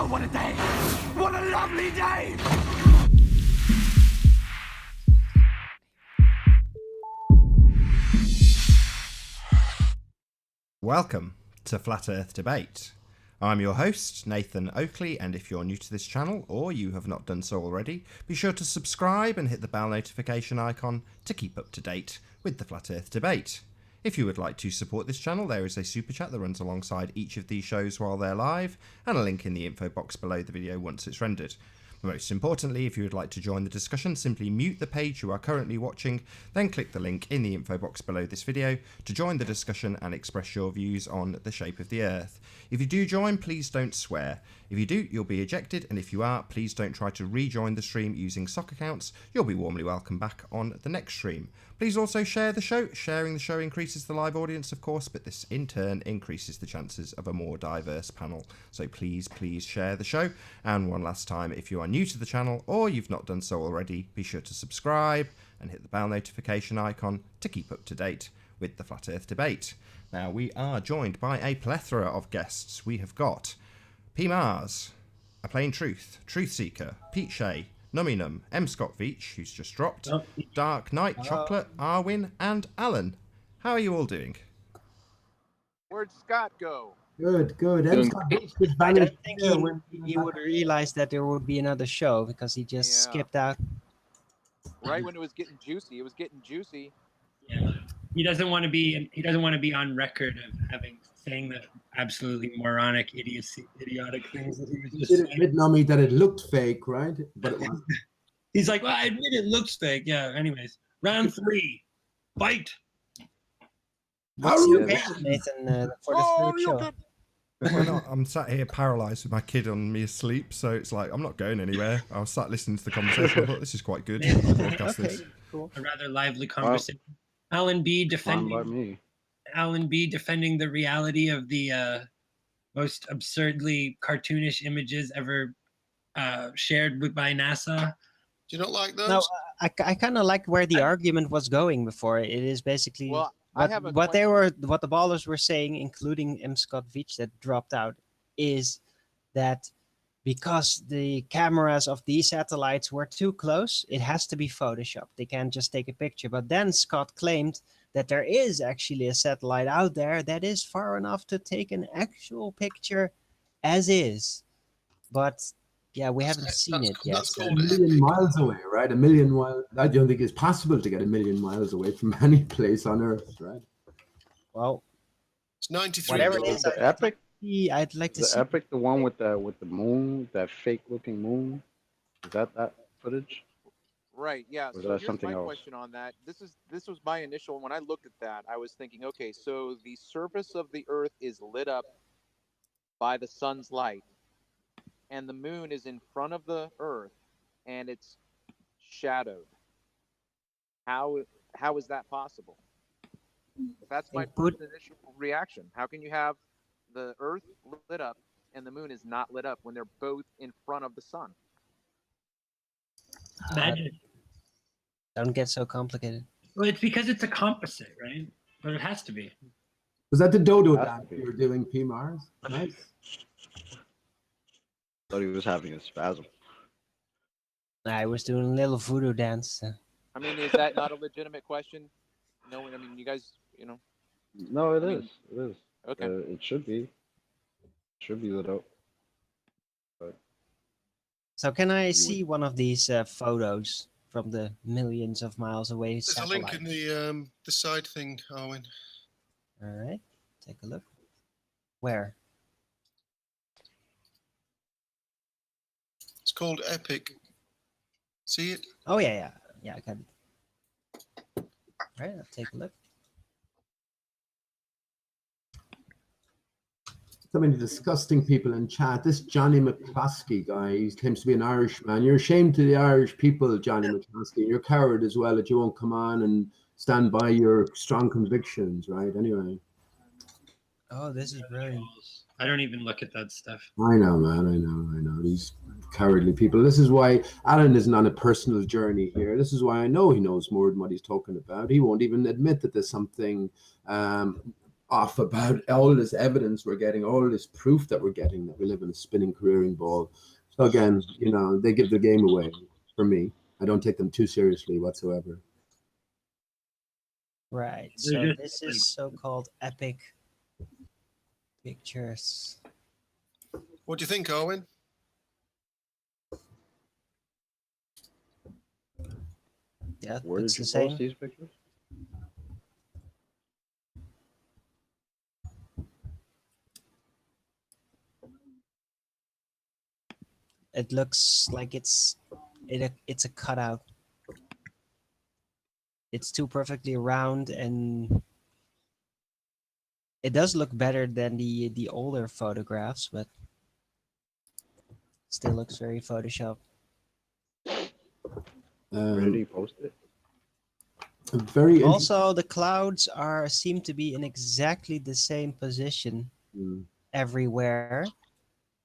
Oh, what a day! What a lovely day! Welcome to Flat Earth Debate. I'm your host, Nathan Oakley, and if you're new to this channel, or you have not done so already, be sure to subscribe and hit the bell notification icon to keep up to date with the Flat Earth Debate. If you would like to support this channel, there is a super chat that runs alongside each of these shows while they're live, and a link in the info box below the video once it's rendered. Most importantly, if you would like to join the discussion, simply mute the page you are currently watching, then click the link in the info box below this video to join the discussion and express your views on the shape of the Earth. If you do join, please don't swear. If you do, you'll be ejected, and if you are, please don't try to rejoin the stream using sock accounts. You'll be warmly welcome back on the next stream. Please also share the show. Sharing the show increases the live audience, of course, but this in turn increases the chances of a more diverse panel. So please share the show. And one last time, if you are new to the channel or you've not done so already, be sure to subscribe and hit the bell notification icon to keep up to date with the Flat Earth Debate. Now, we are joined by a plethora of guests. We have got P. Mars, A Plain Truth, Truth Seeker, Pete Shea, Nummy Num, M. Scott Veach, who's just dropped, Dark Knight Chocolate, Arwin, and Alan. How are you all doing? Where'd Scott go? Good. I don't think he would realize that there would be another show because he just skipped out. Right when it was getting juicy. It was getting juicy. Yeah. He doesn't want to be on record of saying the absolutely moronic, idiotic things that he was just saying. Admit, Nummy, that it looked fake, right? But it wasn't. He's like, well, I admit it looks fake. Yeah. Anyways, round 3, fight. What's your opinion, Nathan, for the third show? Well, I'm sat here paralysed with my kid on me asleep, so it's like I'm not going anywhere. I was sat listening to the conversation. I thought this is quite good. I'll broadcast this. Cool. A rather lively conversation. Alan B defending the reality of the most absurdly cartoonish images ever shared by NASA. Do you not like those? No, I kind of like where the argument was going before. It is basically what the ballers were saying, including M. Scott Veach that dropped out, is that because the cameras of these satellites were too close, it has to be photoshopped. They can't just take a picture. But then Scott claimed that there is actually a satellite out there that is far enough to take an actual picture as is. But yeah, we haven't seen it yet. That's a million miles away, right? A million miles. I don't think it's possible to get a million miles away from any place on Earth, right? Well, it's 93. Whatever it is, Epic. I'd like to see. Epic, the one with the moon, that fake looking moon. Is that footage? Right, yeah. Or So that here's something my else? question on that. This was my initial, when I looked at that, I was thinking, okay, so the surface of the Earth is lit up by the sun's light, and the moon is in front of the Earth, and it's shadowed. How is that possible? That's my first initial reaction. How can you have the Earth lit up and the moon is not lit up when they're both in front of the sun? Magic. Don't get so complicated. Well, it's because it's a composite, right? But it has to be. Was that the dodo dance you were doing, P. Mars? Nice. Thought he was having a spasm. I was doing a little voodoo dance. I mean, is that not a legitimate question? No, I mean, you guys, No, it is. It is. Okay. It should be. Should be lit up. But So can I see one of these photos from the millions of miles away There's a link in the side thing, Arwin. All right, take a look. Where? It's called Epic. See it? Oh yeah, I got it. All right, I'll take a look. So many disgusting people in chat. This Johnny McCloskey guy, he claims to be an Irishman. You're ashamed to the Irish people, Johnny McCloskey. You're a coward as well that you won't come on and stand by your strong convictions, right? Anyway. Oh, this is brilliant. I don't even look at that stuff. I know, man. I know. These cowardly people. This is why Alan isn't on a personal journey here. This is why I know he knows more than what he's talking about. He won't even admit that there's something off about all this evidence we're getting, all this proof that we're getting that we live in a spinning, careering ball. So again, you know, they give the game away for me. I don't take them too seriously whatsoever. Right. So this is so-called epic pictures. What do you think, Owen? Yeah, Where it's did the you post same. these pictures? It looks like it's a cutout. It's too perfectly round, and it does look better than the older photographs, but still looks very Photoshop. Where did he post it? Very Also, the clouds seem to be in exactly the same position everywhere,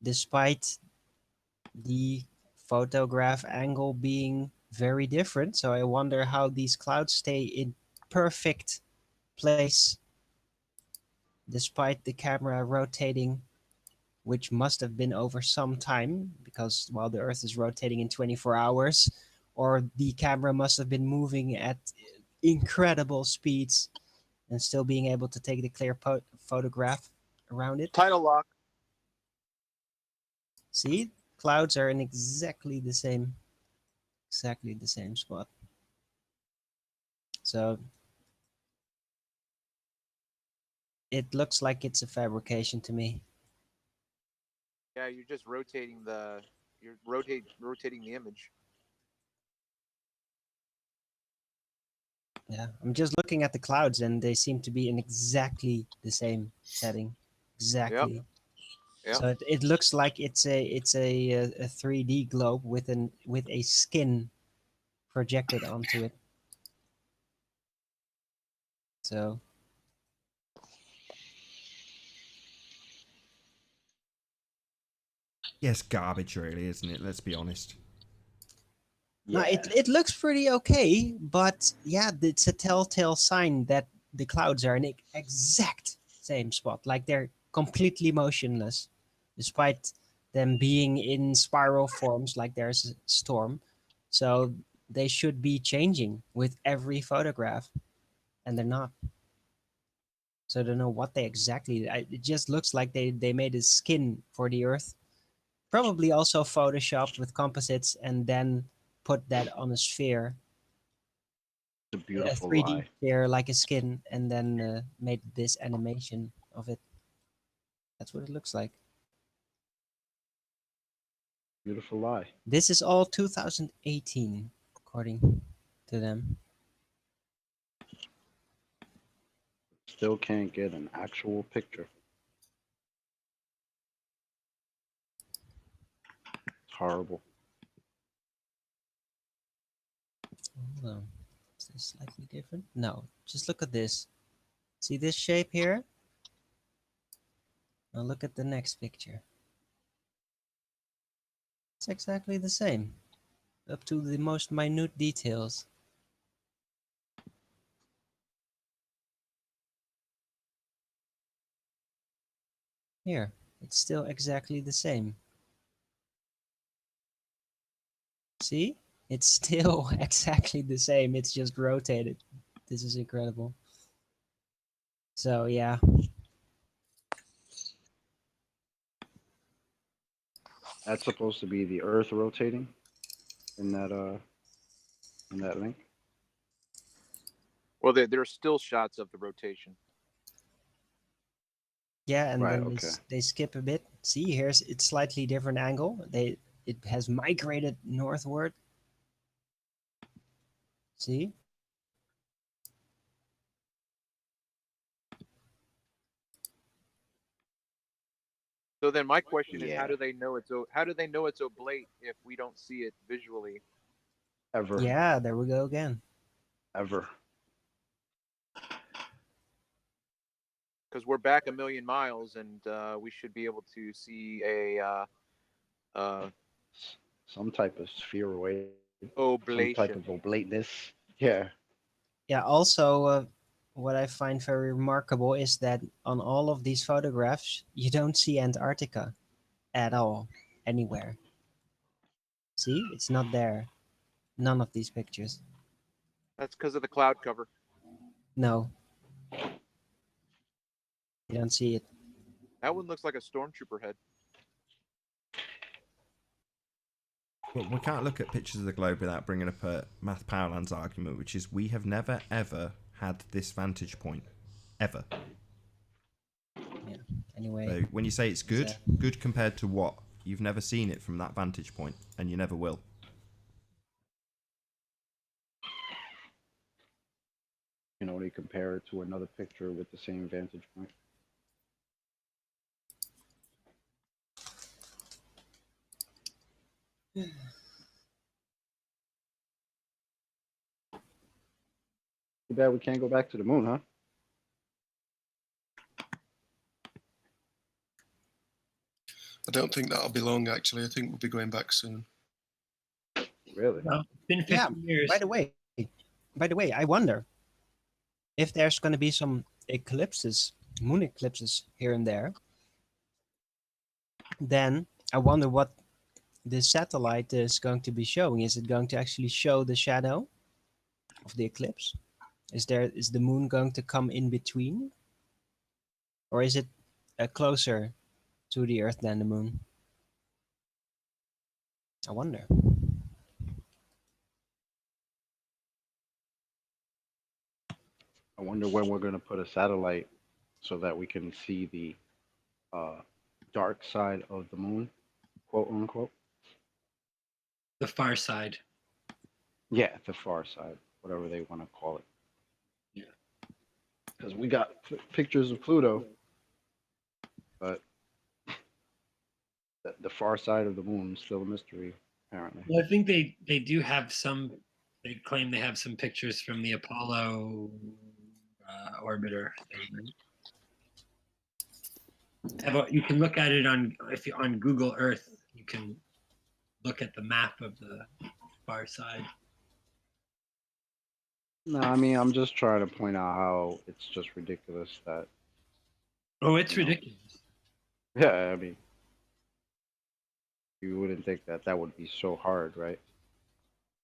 despite the photograph angle being very different. So I wonder how these clouds stay in perfect place despite the camera rotating, which must have been over some time, because while the Earth is rotating in 24 hours, or the camera must have been moving at incredible speeds and still being able to take the clear photograph around it. Title lock. See, clouds are in exactly the same spot. So it looks like it's a fabrication to me. Yeah, you're just rotating the rotating the image. Yeah, I'm just looking at the clouds, and they seem to be in exactly the same setting. Exactly. Yep. Yep. So it looks like it's a 3D globe with a skin projected onto it. So Yes, garbage, really, isn't it? Let's be honest. no, it looks pretty okay, but yeah, it's a telltale sign that the clouds are in exact same spot. Like they're completely motionless, despite them being in spiral forms, like there's a storm. So they should be changing with every photograph, and they're not. So I don't know what they exactly. It just looks like they made a skin for the Earth, probably also photoshopped with composites, and then put that on a sphere, It's a a beautiful 3D lie. sphere like a skin, and then made this animation of it. That's what it looks like. Beautiful lie. This is all 2018, according to them. Still can't get an actual picture. It's horrible. Hold on. Is this slightly different? No, just look at this. See this shape here? Now look at the next picture. It's exactly the same, up to the most minute details. Here, it's still exactly the same. See? It's still exactly the same. It's just rotated. This is incredible. So yeah. That's supposed to be the Earth rotating in that link. Well, there are still shots of the rotation. Yeah, and Right, then okay. they skip a bit. See, here's it's slightly different angle. It has migrated northward. See? So then my question is, Yeah. how do they know it's oblate if we don't see it visually? Ever. Yeah, there we go again. Ever. Because we're back 1 million miles, and we should be able to see Some type of sphere wave. Some type oblation. of oblateness. Yeah. Yeah, also what I find very remarkable is that on all of these photographs, you don't see Antarctica at all, anywhere. See, it's not there. None of these pictures. That's because of the cloud cover. No. You don't see it. That one looks like a stormtrooper head. Well, we can't look at pictures of the globe without bringing up a Math Powerland's argument, which is we have never, ever had this vantage point. Ever. Yeah. Anyway. So when you say it's good, good compared to what? You've never seen it from that vantage point, and you never will. You can only compare it to another picture with the same vantage point. Too bad we can't go back to the moon, huh? I don't think that'll be long, actually. I think we'll be going back soon. Really? Well, it's been 50 years. By the way, I wonder if there's going to be some eclipses, moon eclipses here and there. Then I wonder what the satellite is going to be showing. Is it going to actually show the shadow of the eclipse? Is the moon going to come in between? Or is it closer to the Earth than the moon? I wonder. I wonder when we're going to put a satellite so that we can see the dark side of the moon, quote unquote. The far side. Yeah, the far side, whatever they want to call it. Yeah. Because we got pictures of Pluto, but the far side of the moon is still a mystery, apparently. Well, I think they do have some. They claim they have some pictures from the Apollo orbiter thing. You can look at it on Google Earth. You can look at the map of the far side. No, I mean, I'm just trying to point out how it's just ridiculous that. Oh, it's ridiculous. Yeah, I mean, you wouldn't think that would be so hard, right?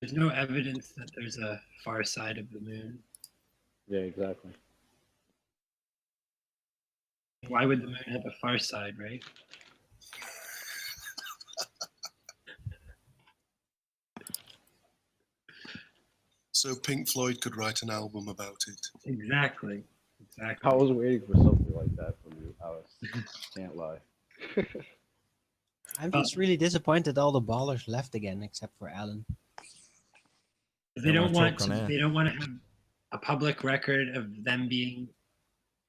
There's no evidence that there's a far side of the moon. Yeah, exactly. Why would the moon have a far side, right? So Pink Floyd could write an album about it. Exactly. I was waiting for something like that from you, Alice. Can't lie. I'm just really disappointed all the ballers left again, except for Alan. They don't want to have a public record of them being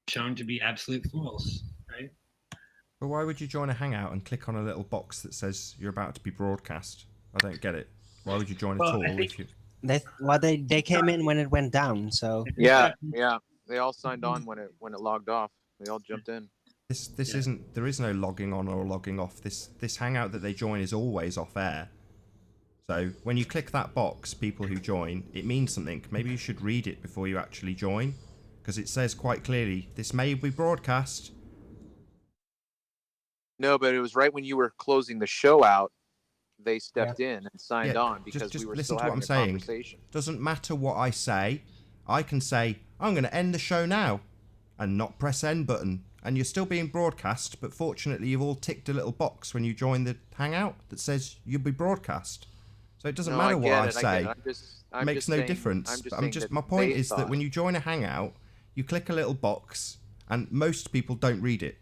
shown to be absolute fools, right? But why would you join a hangout and click on a little box that says you're about to be broadcast? I don't get it. Why would you join at all if you? They came in when it went down, so yeah, they all signed on when it logged off. They all jumped in. This isn't. There is no logging on or logging off. This hangout that they join is always off air. So when you click that box, people who join, it means something. Maybe you should read it before you actually join, because it says quite clearly this may be broadcast. No, but it was right when you were closing the show out. They stepped in and signed on because we were still having a conversation. Doesn't matter what I say. I can say I'm going to end the show now, and not press end button, and you're still being broadcast. But fortunately, you've all ticked a little box when you join the hangout that says you'll be broadcast. So it doesn't matter what I say. It makes no difference. My point is that when you join a hangout, you click a little box, and most people don't read it.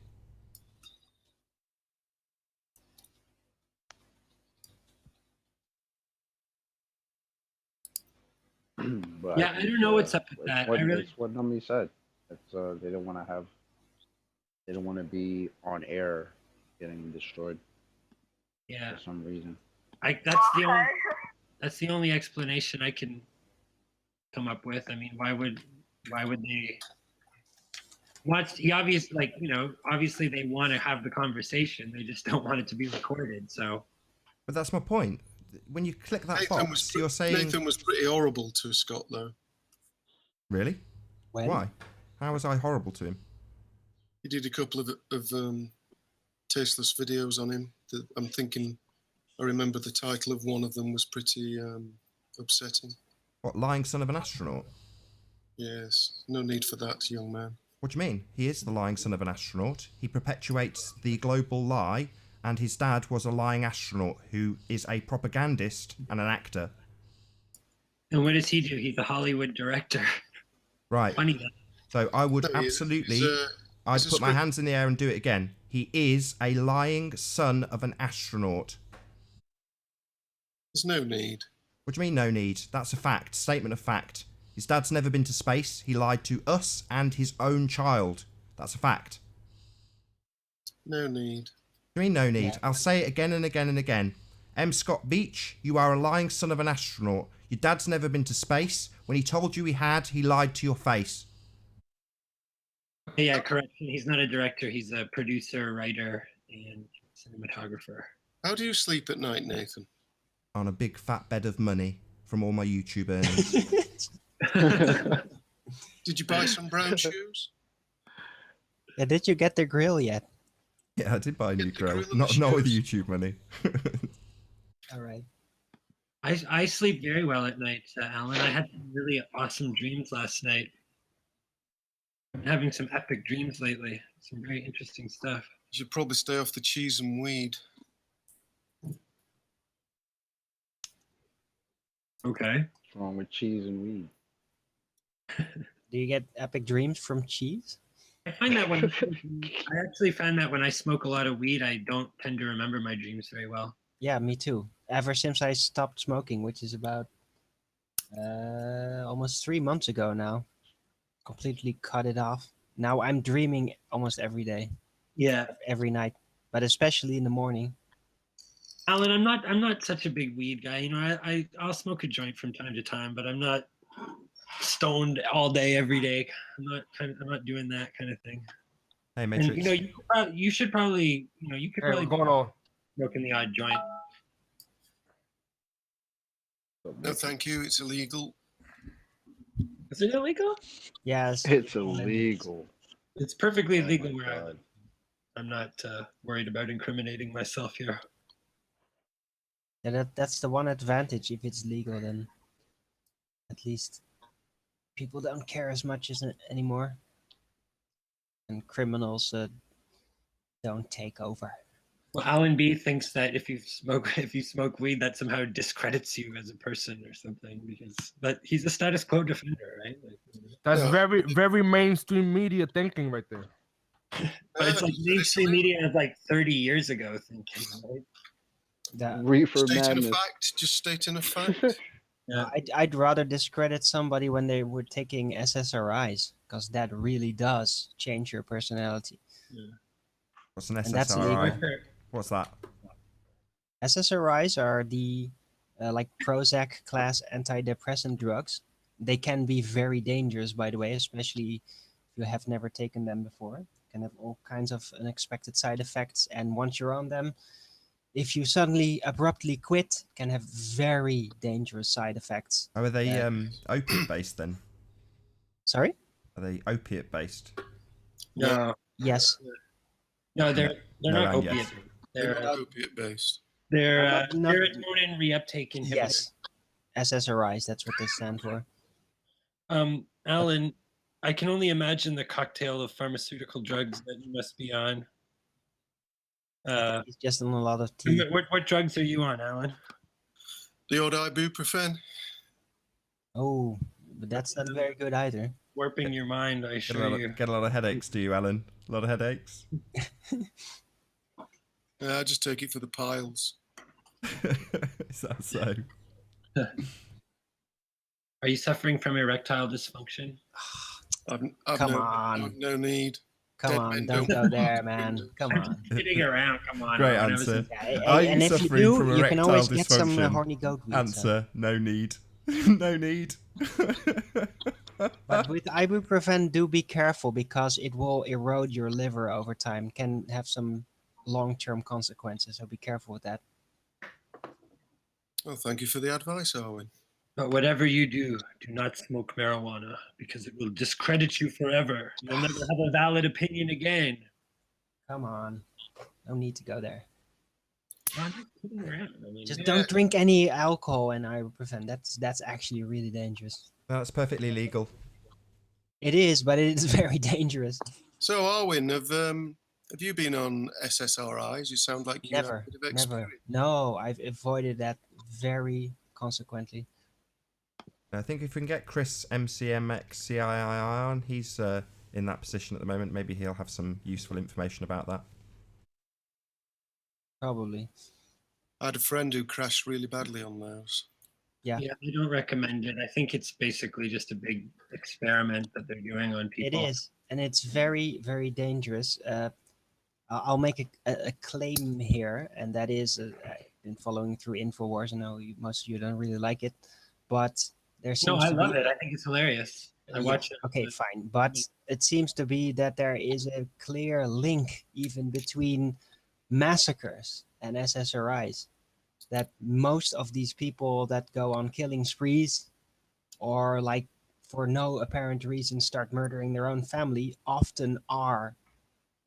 But yeah, I don't know what's up with that. It's what Nummy said. It's they don't want to be on air getting destroyed. Yeah. For some reason. That's the only explanation I can come up with. I mean, why would they obviously they want to have the conversation. They just don't want it to be recorded. So But that's my point. When you click that box, you're saying Nathan was pretty horrible to Scott, though. Really? When? Why? How was I horrible to him? You did a couple of tasteless videos on him. I'm thinking, I remember the title of one of them was pretty upsetting. What, lying son of an astronaut? Yes, no need for that, young man. What do you mean? He is the lying son of an astronaut. He perpetuates the global lie, and his dad was a lying astronaut who is a propagandist and an actor. And what does he do? He's a Hollywood director. Right. Funny that. So I would absolutely... I'd put my hands in the air and do it again. He is a lying son of an astronaut. There's no need. What do you mean, no need? That's a fact. Statement of fact. His dad's never been to space. He lied to us and his own child. That's a fact. No need. What do you mean, no need? Yeah. I'll say it again and again and again. M. Scott Beach, you are a lying son of an astronaut. Your dad's never been to space. When he told you he had, he lied to your face. Yeah, correction. He's not a director. He's a producer, writer, and cinematographer. How do you sleep at night, Nathan? On a big fat bed of money from all my YouTube earnings. Did you buy some brown shoes? Yeah, did you get the grill yet? Yeah, I did buy a new grill. Not with YouTube money. All right. I sleep very well at night, Alan. I had some really awesome dreams last night. I'm having some epic dreams lately. Some very interesting stuff. You should probably stay off the cheese and weed. Okay. What's wrong with cheese and weed? Do you get epic dreams from cheese? I find that I actually find that when I smoke a lot of weed, I don't tend to remember my dreams very well. Yeah, me too. Ever since I stopped smoking, which is about almost 3 months ago now, completely cut it off. Now I'm dreaming almost every day. Yeah, every night, but especially in the morning. Alan, I'm not such a big weed guy. You know, I'll smoke a joint from time to time, but I'm not stoned all day every day. I'm not doing that kind of thing. Hey, Matrix. And, you should probably going on? Smoking the odd joint. No, thank you. It's illegal. Is it illegal? Yes. It's illegal. It's perfectly legal where I'm not worried about incriminating myself here. Yeah, that's the one advantage. If it's legal, then at least people don't care as much anymore, and criminals don't take over. Well, Alan B thinks that if you smoke weed, that somehow discredits you as a person or something, but he's a status quo defender, right? That's very mainstream media thinking right there. But it's like mainstream media of like 30 years ago thinking, right? Reefer stating madness. a fact, just stating a fact. Yeah. I'd rather discredit somebody when they were taking SSRIs, because that really does change your personality. Yeah. What's an And that's SSRI? illegal. What's that? SSRIs are the like Prozac class antidepressant drugs. They can be very dangerous, by the way, especially if you have never taken them before. Can have all kinds of unexpected side effects, and once you're on them, if you suddenly abruptly quit, can have very dangerous side effects. Oh, are they opiate based then? Sorry? Are they opiate based? No. Yes. No, they're not opiate. Yes. They're opiate based. They're serotonin reuptake inhibitors. Yes. SSRIs, that's what they stand for. Alan, I can only imagine the cocktail of pharmaceutical drugs that you must be on. It's just on a lot of tea. What drugs are you on, Alan? The old ibuprofen. Oh, but that's not very good either. Warping your mind, I assure you. Get a lot of headaches, do you, Alan? A lot of headaches? I just take it for the piles. Is that so? Are you suffering from erectile dysfunction? Come on. No need. Come on, don't go there, man. Come on. Kidding around, come on. Great answer. Are you suffering from you can always get some horny goat weed. Answer, no need. No need. But with ibuprofen, do be careful, because it will erode your liver over time. Can have some long-term consequences, so be careful with that. Well, thank you for the advice, Owen. But whatever you do, do not smoke marijuana because it will discredit you forever. You'll never have a valid opinion again. Come on. No need to go there. I'm just kidding around. I mean, Just don't drink any alcohol and ibuprofen. That's actually really dangerous. Well, it's perfectly legal. It is, but it is very dangerous. So, Arwin, have you been on SSRIs? You sound like you have a bit of experience. Never. No, I've avoided that very consequently. I think if we can get Chris MCMXCII on, he's in that position at the moment. Maybe he'll have some useful information about that. Probably. I had a friend who crashed really badly on those. Yeah. Yeah, I don't recommend it. I think it's basically just a big experiment that they're doing on people. It is, and it's very, very dangerous. I'll make a claim here, and that is, I've been following through Infowars. I know most of you don't really like it, but there seems No, I to love be... it. I think it's hilarious. I watch it. Okay, fine. But it seems to be that there is a clear link even between massacres and SSRIs. That most of these people that go on killing sprees or like for no apparent reason start murdering their own family often are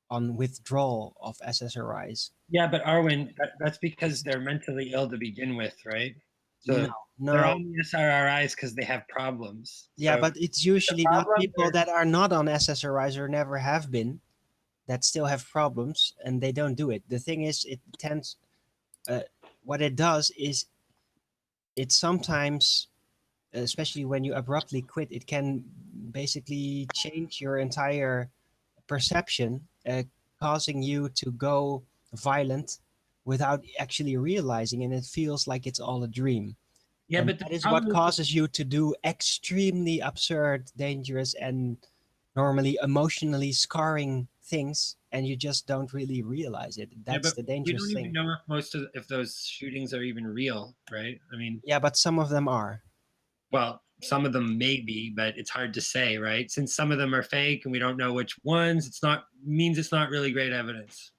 on withdrawal of SSRIs. Yeah, but Arwin, that's because they're mentally ill to begin with, right? So No. they're on the SSRIs because they have problems. Yeah, So but it's usually not problem people or- that are not on SSRIs or never have been that still have problems and they don't do it. The thing is, it tends, what it does is it sometimes, especially when you abruptly quit, it can basically change your entire perception, causing you to go violent without actually realizing, and it feels like it's all a dream. Yeah, And but that the is what problem- causes you to do extremely absurd, dangerous, and normally emotionally scarring things, and you just don't really realize it. That's the we dangerous don't thing. even know if those shootings are even real, right? I mean, Yeah, but some of them are. well, some of them may be, but it's hard to say, right? Since some of them are fake and we don't know which ones, it's not really great evidence.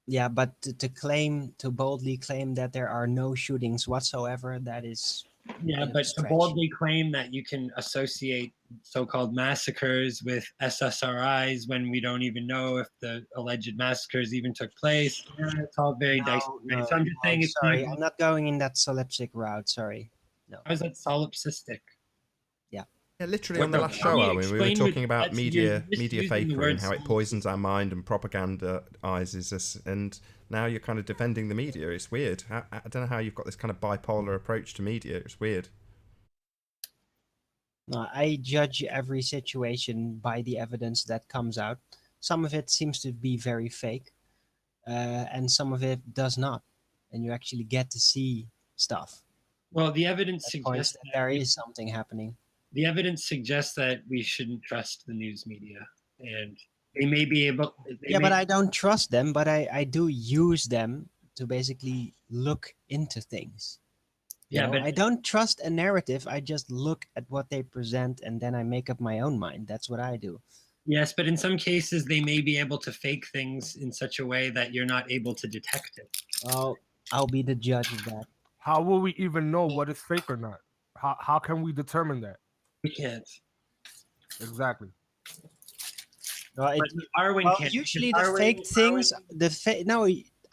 Yeah, but to boldly claim that there are no shootings whatsoever, that is Yeah, but to boldly claim that you can associate so-called massacres with SSRIs when we don't even know if the alleged massacres even took place, yeah, it's all very dicey. Right? So I'm just saying, it's sorry, not. I'm not going in that solipsic route. Sorry, no. How's that solipsistic? Yeah, literally What on the the- last how show, do you we were explain talking with- about that's- media you're misusing the fakery word and how it poisons our mind and propagandizes us, and now you're kind of defending the media. It's weird. I don't know how you've got this kind of bipolar approach to media. It's weird. No, I judge every situation by the evidence that comes out. Some of it seems to be very fake, and some of it does not, and you actually get to see stuff. Well, the evidence That suggests points that there is something happening. the evidence suggests that we shouldn't trust the news media, and they may be able. But I don't trust them, but I do use them to basically look into things. You Yeah, know, but I don't trust a narrative. I just look at what they present and then I make up my own mind. That's what I do. yes, but in some cases they may be able to fake things in such a way that you're not able to detect it. Well, I'll be the judge of that. How will we even know what is fake or not? How can we determine that? We can't. Exactly. Well, Arwin well can't. usually because the fake things,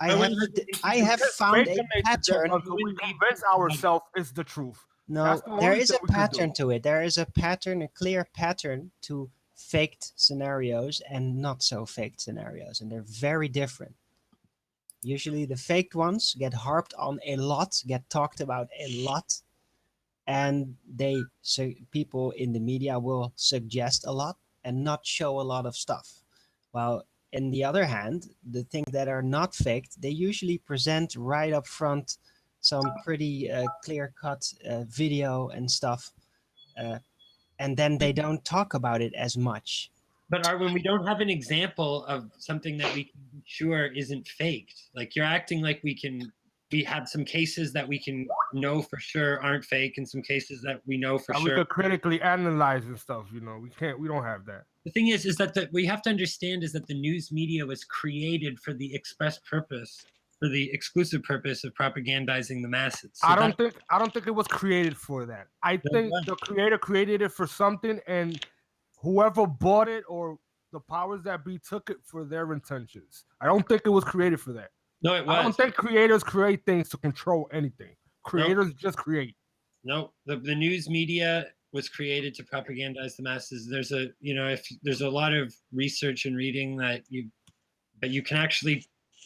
I have found a pattern. Until we convince ourselves it's the truth. No, That's the there only is thing a we could pattern do. to it. There is a pattern, a clear pattern to faked scenarios and not so faked scenarios, and they're very different. Usually the faked ones get harped on a lot, get talked about a lot, and people in the media will suggest a lot and not show a lot of stuff. While in the other hand, the things that are not faked, they usually present right up front some pretty clear-cut video and stuff, and then they don't talk about it as much. But Arwin, we don't have an example of something that we can be sure isn't faked. Like you're acting like we have some cases that we can know for sure aren't fake, and some cases that we know for And sure. we could critically analyze and stuff. We don't have that. The thing is that we have to understand is that the news media was created for the express purpose for the exclusive purpose of propagandizing the masses. So I don't think it was created for that. I think the creator created it for something, and whoever bought it or the powers that be took it for their intentions. I don't think it was created for that. No, it was. I don't think creators create things to control anything. Creators just create. No, the news media was created to propagandize the masses. There's a, if there's a lot of research and reading that you can actually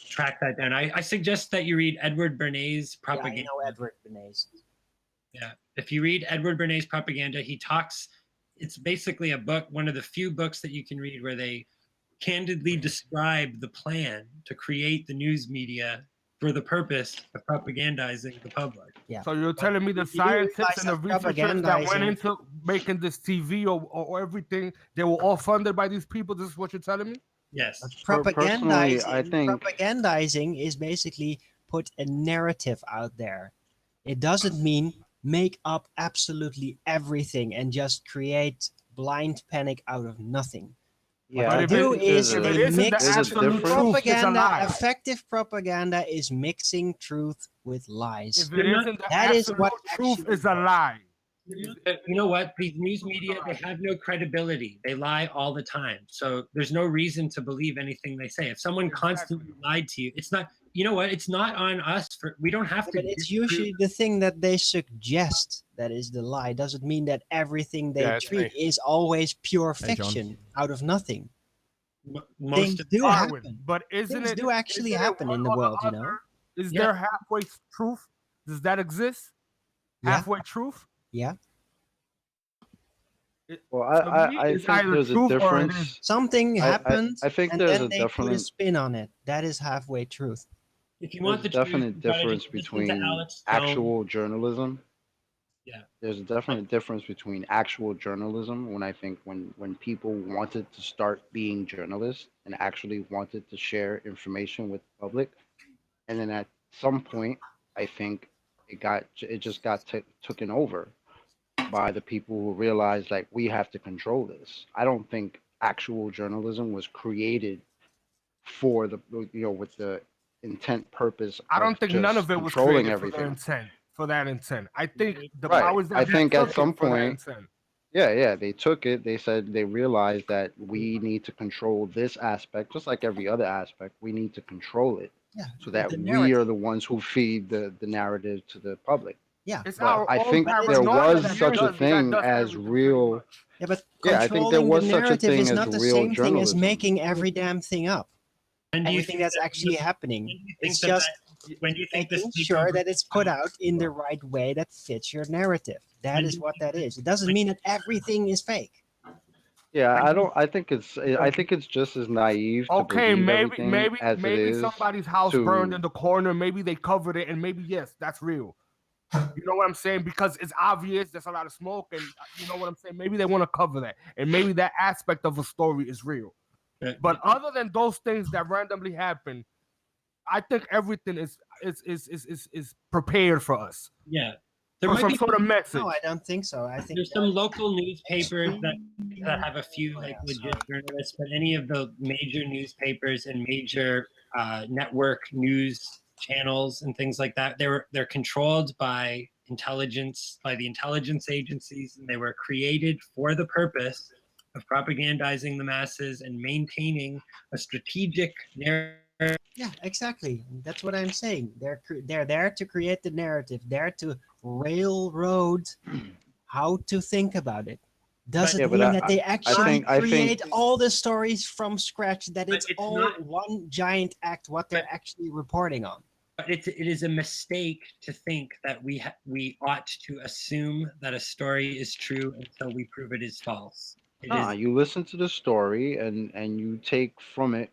track that down. I suggest that you read Edward Bernays' Propaganda. Yeah, I know Edward Bernays. Yeah, if you read Edward Bernays' Propaganda, he talks. It's basically a book, one of the few books that you can read where they candidly describe the plan to create the news media for the purpose of propagandizing the public. Yeah. So you're telling me the scientists and the researchers that went into making this TV or everything, they were all funded by these people? This is what you're telling me? Yes. Propagandizing, I think propagandizing is basically put a narrative out there. It doesn't mean make up absolutely everything and just create blind panic out of nothing. Yeah, What they do is they mix propaganda. Effective propaganda is mixing truth with lies. If it isn't, that is what truth is a lie. You know what? These news media, they have no credibility. They lie all the time. So there's no reason to believe anything they say. If someone constantly lied to you, it's not, you know what? It's not on us. We don't have to. But it's usually the thing that they suggest that is the lie. Doesn't mean that everything they treat is always pure fiction out of nothing. Things do happen. But things do actually happen in the world, you know? Is there halfway truth? Does that exist? Halfway truth? Yeah. Well, I think there's a difference. Something happens, I think and there's then a they definite put a spin on it. That is halfway truth. If you want the definite difference between actual journalism. Yeah. There's a definite difference between actual journalism when people wanted to start being journalists and actually wanted to share information with the public, and then at some point, I think it just got taken over by the people who realized like we have to control this. I don't think actual journalism was created for the with the intent purpose. I don't think none of it was created everything. For that intent. I think the right. powers that I think at some for point, they took it. They said they realized that we need to control this aspect, just like every other aspect. We need to control it, so that we are the ones who feed the narrative to the public. Yeah, but I think there was such a thing as real. Yeah, but I think there was such a thing is as not the real same thing as journalism. making every damn thing up. And everything that's actually happening. It's just making sure that it's put out in the right way that fits your narrative. That is what that is. It doesn't mean that everything is fake. Yeah, I think it's just as naive. Okay, maybe maybe somebody's house burned in the corner. Maybe they covered it, and maybe yes, that's real. You know what I'm saying? Because it's obvious there's a lot of smoke, and you know what I'm saying. Maybe they want to cover that, and maybe that aspect of a story is real. But other than those things that randomly happen, I think everything is prepared for us. Yeah. There might some sort of message. No, I don't think so. I think there's some local newspapers that have a few legit journalists, but any of the major newspapers and major network news channels and things like that, they're controlled by the intelligence agencies, and they were created for the purpose of propagandizing the masses and maintaining a strategic narrative. Yeah, exactly. That's what I'm saying. They're there to create the narrative, there to railroad how to think about it. Doesn't mean that they actually create all the stories from scratch, that it's all one giant act, what they're actually reporting on. But it is a mistake to think that we ought to assume that a story is true until we prove it is false. You listen to the story and you take from it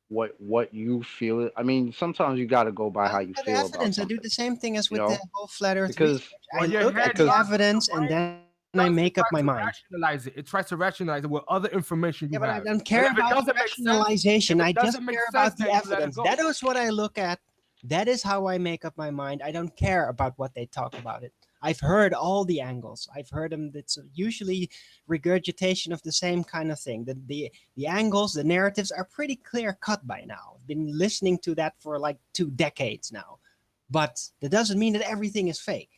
what you feel. I mean, sometimes you got to go by how you feel about something. I do the same thing as with the whole flat Earth. Because I look at the evidence and then I make up my mind. Rationalize it. It tries to rationalize it with other information you have. But I don't care about the rationalization. I just care about the evidence. That is what I look at. That is how I make up my mind. I don't care about what they talk about it. I've heard all the angles. I've heard them. It's usually regurgitation of the same kind of thing. The angles, the narratives are pretty clear cut by now. I've been listening to that for like 2 decades now. But that doesn't mean that everything is fake.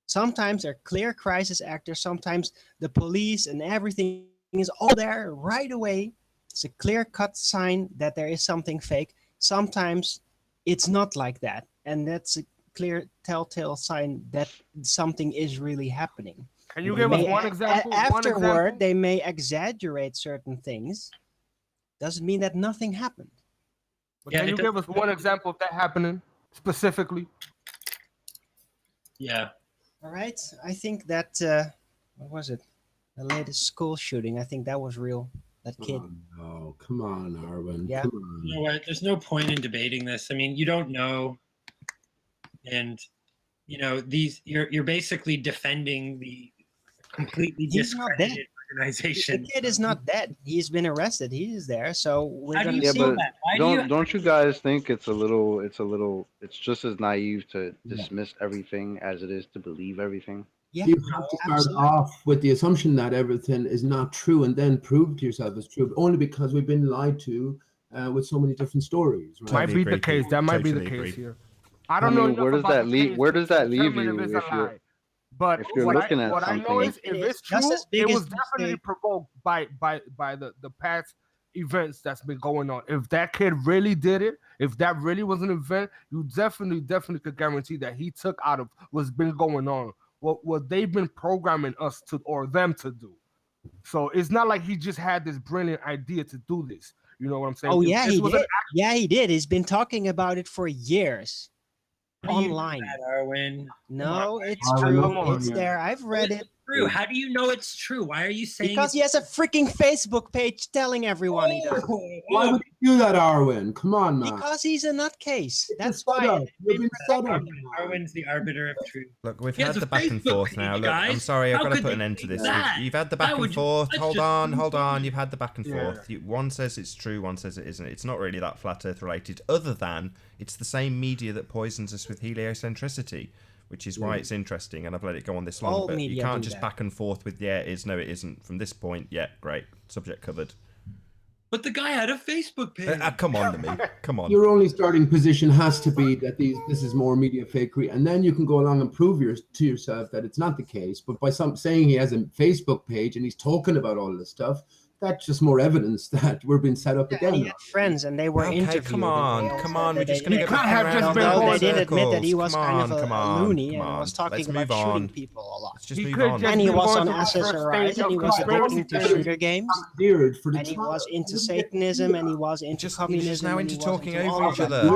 Sometimes they're clear crisis actors. Sometimes the police and everything is all there right away. It's a clear-cut sign that there is something fake. Sometimes it's not like that. And that's a clear telltale sign that something is really happening. Can you give us one example? Afterward, they may exaggerate certain things. Doesn't mean that nothing happened. But can you give us one example of that happening specifically? Yeah. All right. I think that, what was it? The latest school shooting. I think that was real. That kid. Oh, come on, Arwen. Yeah. Come on. You know what? There's no point in debating this. I mean, you don't know. And, you know, you're basically defending the completely discredited organization. The kid is not dead. He's been arrested. He is there. So we're going to see but that. don't you guys think it's just as naive to dismiss everything as it is to believe everything? Yeah, you have to start off with the assumption that everything is not true and then prove to yourself it's true, only because we've been lied to with so many different stories. Right? Might be the case. That might be the case here. I don't know. Where does that leave? Where does that leave you if you're looking at what something? I know is if it's true, it was definitely provoked by the past events that's been going on. If that kid really did it, if that really was an event, you definitely could guarantee that he took out of what's been going on. What they've been programming us to or them to do. So it's not like he just had this brilliant idea to do this. You know what I'm saying? Oh, yeah, he did. Yeah, he did. He's been talking about it for years. Online. Arwen. No, it's true. It's there. I've read it. True. How do you know it's true? Why are you saying? Because he has a freaking Facebook page telling everyone he does. Why would you do that, Arwen? Come on, man. Because he's a nutcase. That's why. Arwen's the arbiter of truth. Look, we've had the back and forth now. Look, I'm sorry, I've got to put an end to this. You've had the back and forth. Hold on. You've had the back and forth. One says it's true, one says it isn't. It's not really that flat Earth related, other than it's the same media that poisons us with heliocentricity, which is why it's interesting, and I've let it go on this long. But you can't just back and forth with, yeah, it is, no, it isn't. From this point, yeah, great. Subject covered. But the guy had a Facebook page. Come on, to me. Come on. Your only starting position has to be that this is more media fakery, and then you can go along and prove to yourself that it's not the case. But by saying he has a Facebook page and he's talking about all this stuff, that's just more evidence that we're being set up again. He had friends, and they were interviewed. Come on. We're just going to get back around. Although they did admit that he was kind of a loony and was talking about shooting people a lot. Let's just move on. And he was on SSRIs, and he was addicted to shooter games, and he was into Satanism, and he was into communism. Just now into talking over each other.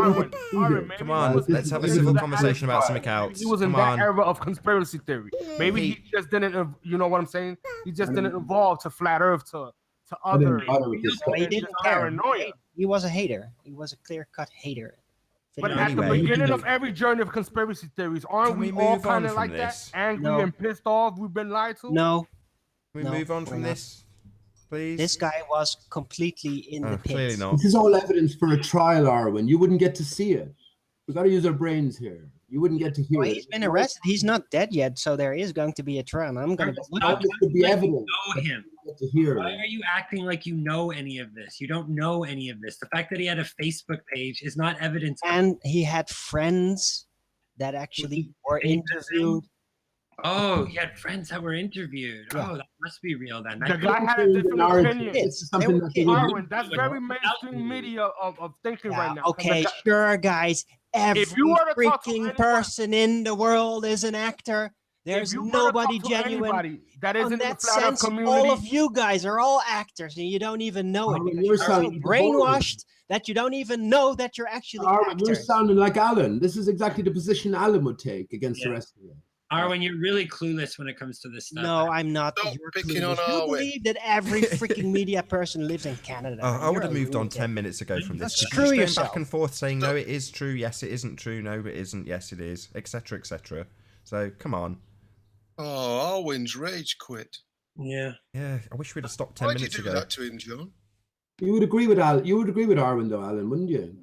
Come on, let's have a civil conversation about something else. He was in that era of conspiracy theory. Maybe he just didn't, you know what I'm saying? He just didn't evolve to flat Earth to other. He didn't care. He was a hater. He was a clear-cut hater. But at the beginning of every journey of conspiracy theories, aren't we all kind of like that? Angry and pissed off? We've been lied to? No. Can we move on from this, please? This guy was completely in the pits. Clearly not. This is all evidence for a trial, Arwen. You wouldn't get to see it. We got to use our brains here. You wouldn't get to hear it. He's been arrested. He's not dead yet, so there is going to be a trial. I'm going to look at it. Could be evidence. Know him. To hear Why are you acting like you know any of this? You don't know any of this. The fact that he had a Facebook page is not evidence. And he had friends that actually were interviewed. Oh, he had friends that were interviewed. Yeah. Oh, that must be real then. The guy had a different opinion. That's very mainstream media of thinking right now. Okay, sure, guys. Every freaking person in the world is an actor. There's nobody genuine. That is in that the flat sense, community. all of you guys are all actors, and you don't even know it. Because you're so brainwashed that you don't even know that you're actually actors. You're sounding like Alan. This is exactly the position Alan would take against the rest of you. Arwen, you're really clueless when it comes to this stuff. No, I'm not. You're picking on Arwen. You believe that every freaking media person lives in Canada. I would have moved on 10 minutes ago from this. Screw yourself. Back and forth saying, no, it is true. Yes, it isn't true. No, it isn't. Yes, it is. Etc. Etc. So, come on. Oh, Arwen's rage quit. Yeah. Yeah, I wish we'd have stopped 10 minutes ago. Why did you do that to him, John? You would agree with Alan. You would agree with Arwen, though, Alan, wouldn't you?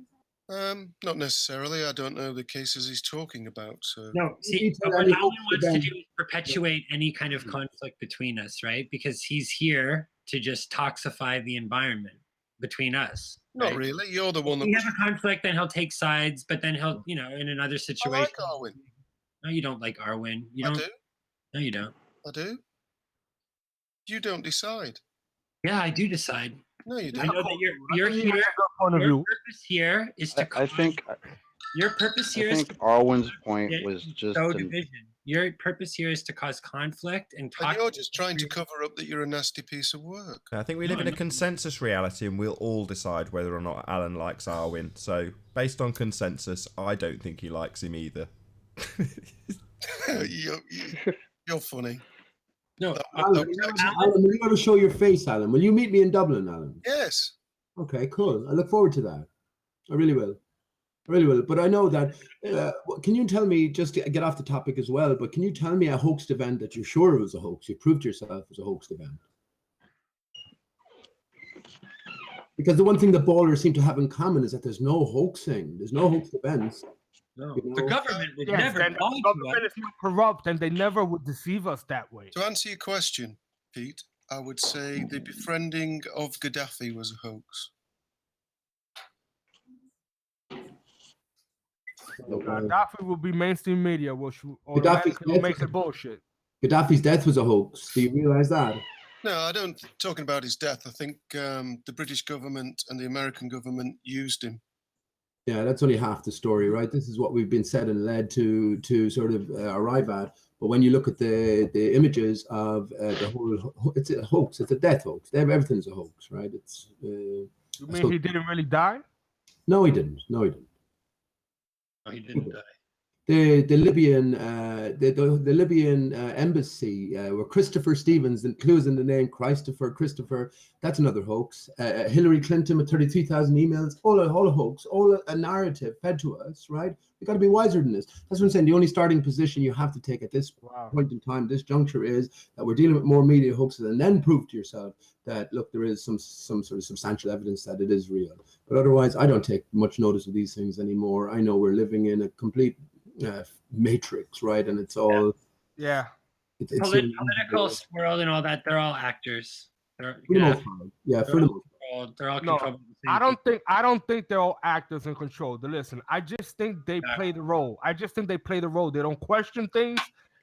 Not necessarily. I don't know the cases he's talking about. So no, see, what Alan wants to do is perpetuate any kind of conflict between us, right? Because he's here to just toxify the environment between us. Not right? really. You're the one that. If we have a conflict, then he'll take sides, but then he'll, in another situation. I like Arwen. No, you don't like Arwen. You don't. I do. No, you don't. I do. You don't decide. Yeah, I do decide. No, you don't. I know that you're here. Your purpose here is to. I think. Your purpose here I think Arwen's point was just division. Your purpose here is to cause conflict and talk. And you're just trying to cover up that you're a nasty piece of work. I think we live in a consensus reality, and we'll all decide whether or not Alan likes Arwen. So, based on consensus, I don't think he likes him either. You're funny. No, Alan, will you ever show your face, Alan? Will you meet me in Dublin, Alan? Yes. Okay, cool. I look forward to that. I really will. I really will. But I know that. Can you tell me, just to get off the topic as well, but can you tell me a hoaxed event that you're sure was a hoax? You proved yourself as a hoaxed event. Because the one thing that ballers seem to have in common is that there's no hoaxing. There's no hoaxed events. No. The government would never lie to us. The government is not corrupt, and they never would deceive us that way. To answer your question, Pete, I would say the befriending of Gaddafi was a hoax. Gaddafi will be mainstream media, which automatically makes it bullshit. Gaddafi's death was a hoax. Do you realize that? No, I don't. Talking about his death, I think the British government and the American government used him. Yeah, that's only half the story, right? This is what we've been said and led to sort of arrive at. But when you look at the images of the whole, it's a hoax. It's a death hoax. Everything's a hoax, right? It's. You mean he didn't really die? No, he didn't. No, he didn't. No, he didn't die. The Libyan the Libyan embassy where Christopher Stevens includes in the name Christopher, that's another hoax. Hillary Clinton with 33,000 emails, all a hoax, all a narrative fed to us, right? We got to be wiser than this. That's what I'm saying. The only starting position you have to take at this point in time, this juncture, is that we're dealing with more media hoaxes, and then prove to yourself that look, there is some sort of substantial evidence that it is real. But otherwise, I don't take much notice of these things anymore. I know we're living in a complete matrix, right? And it's all it's political world and all that. They're all actors. For the most part. They're all controlled. I don't think they're all actors in control. Listen, I just think they play the role. They don't question things.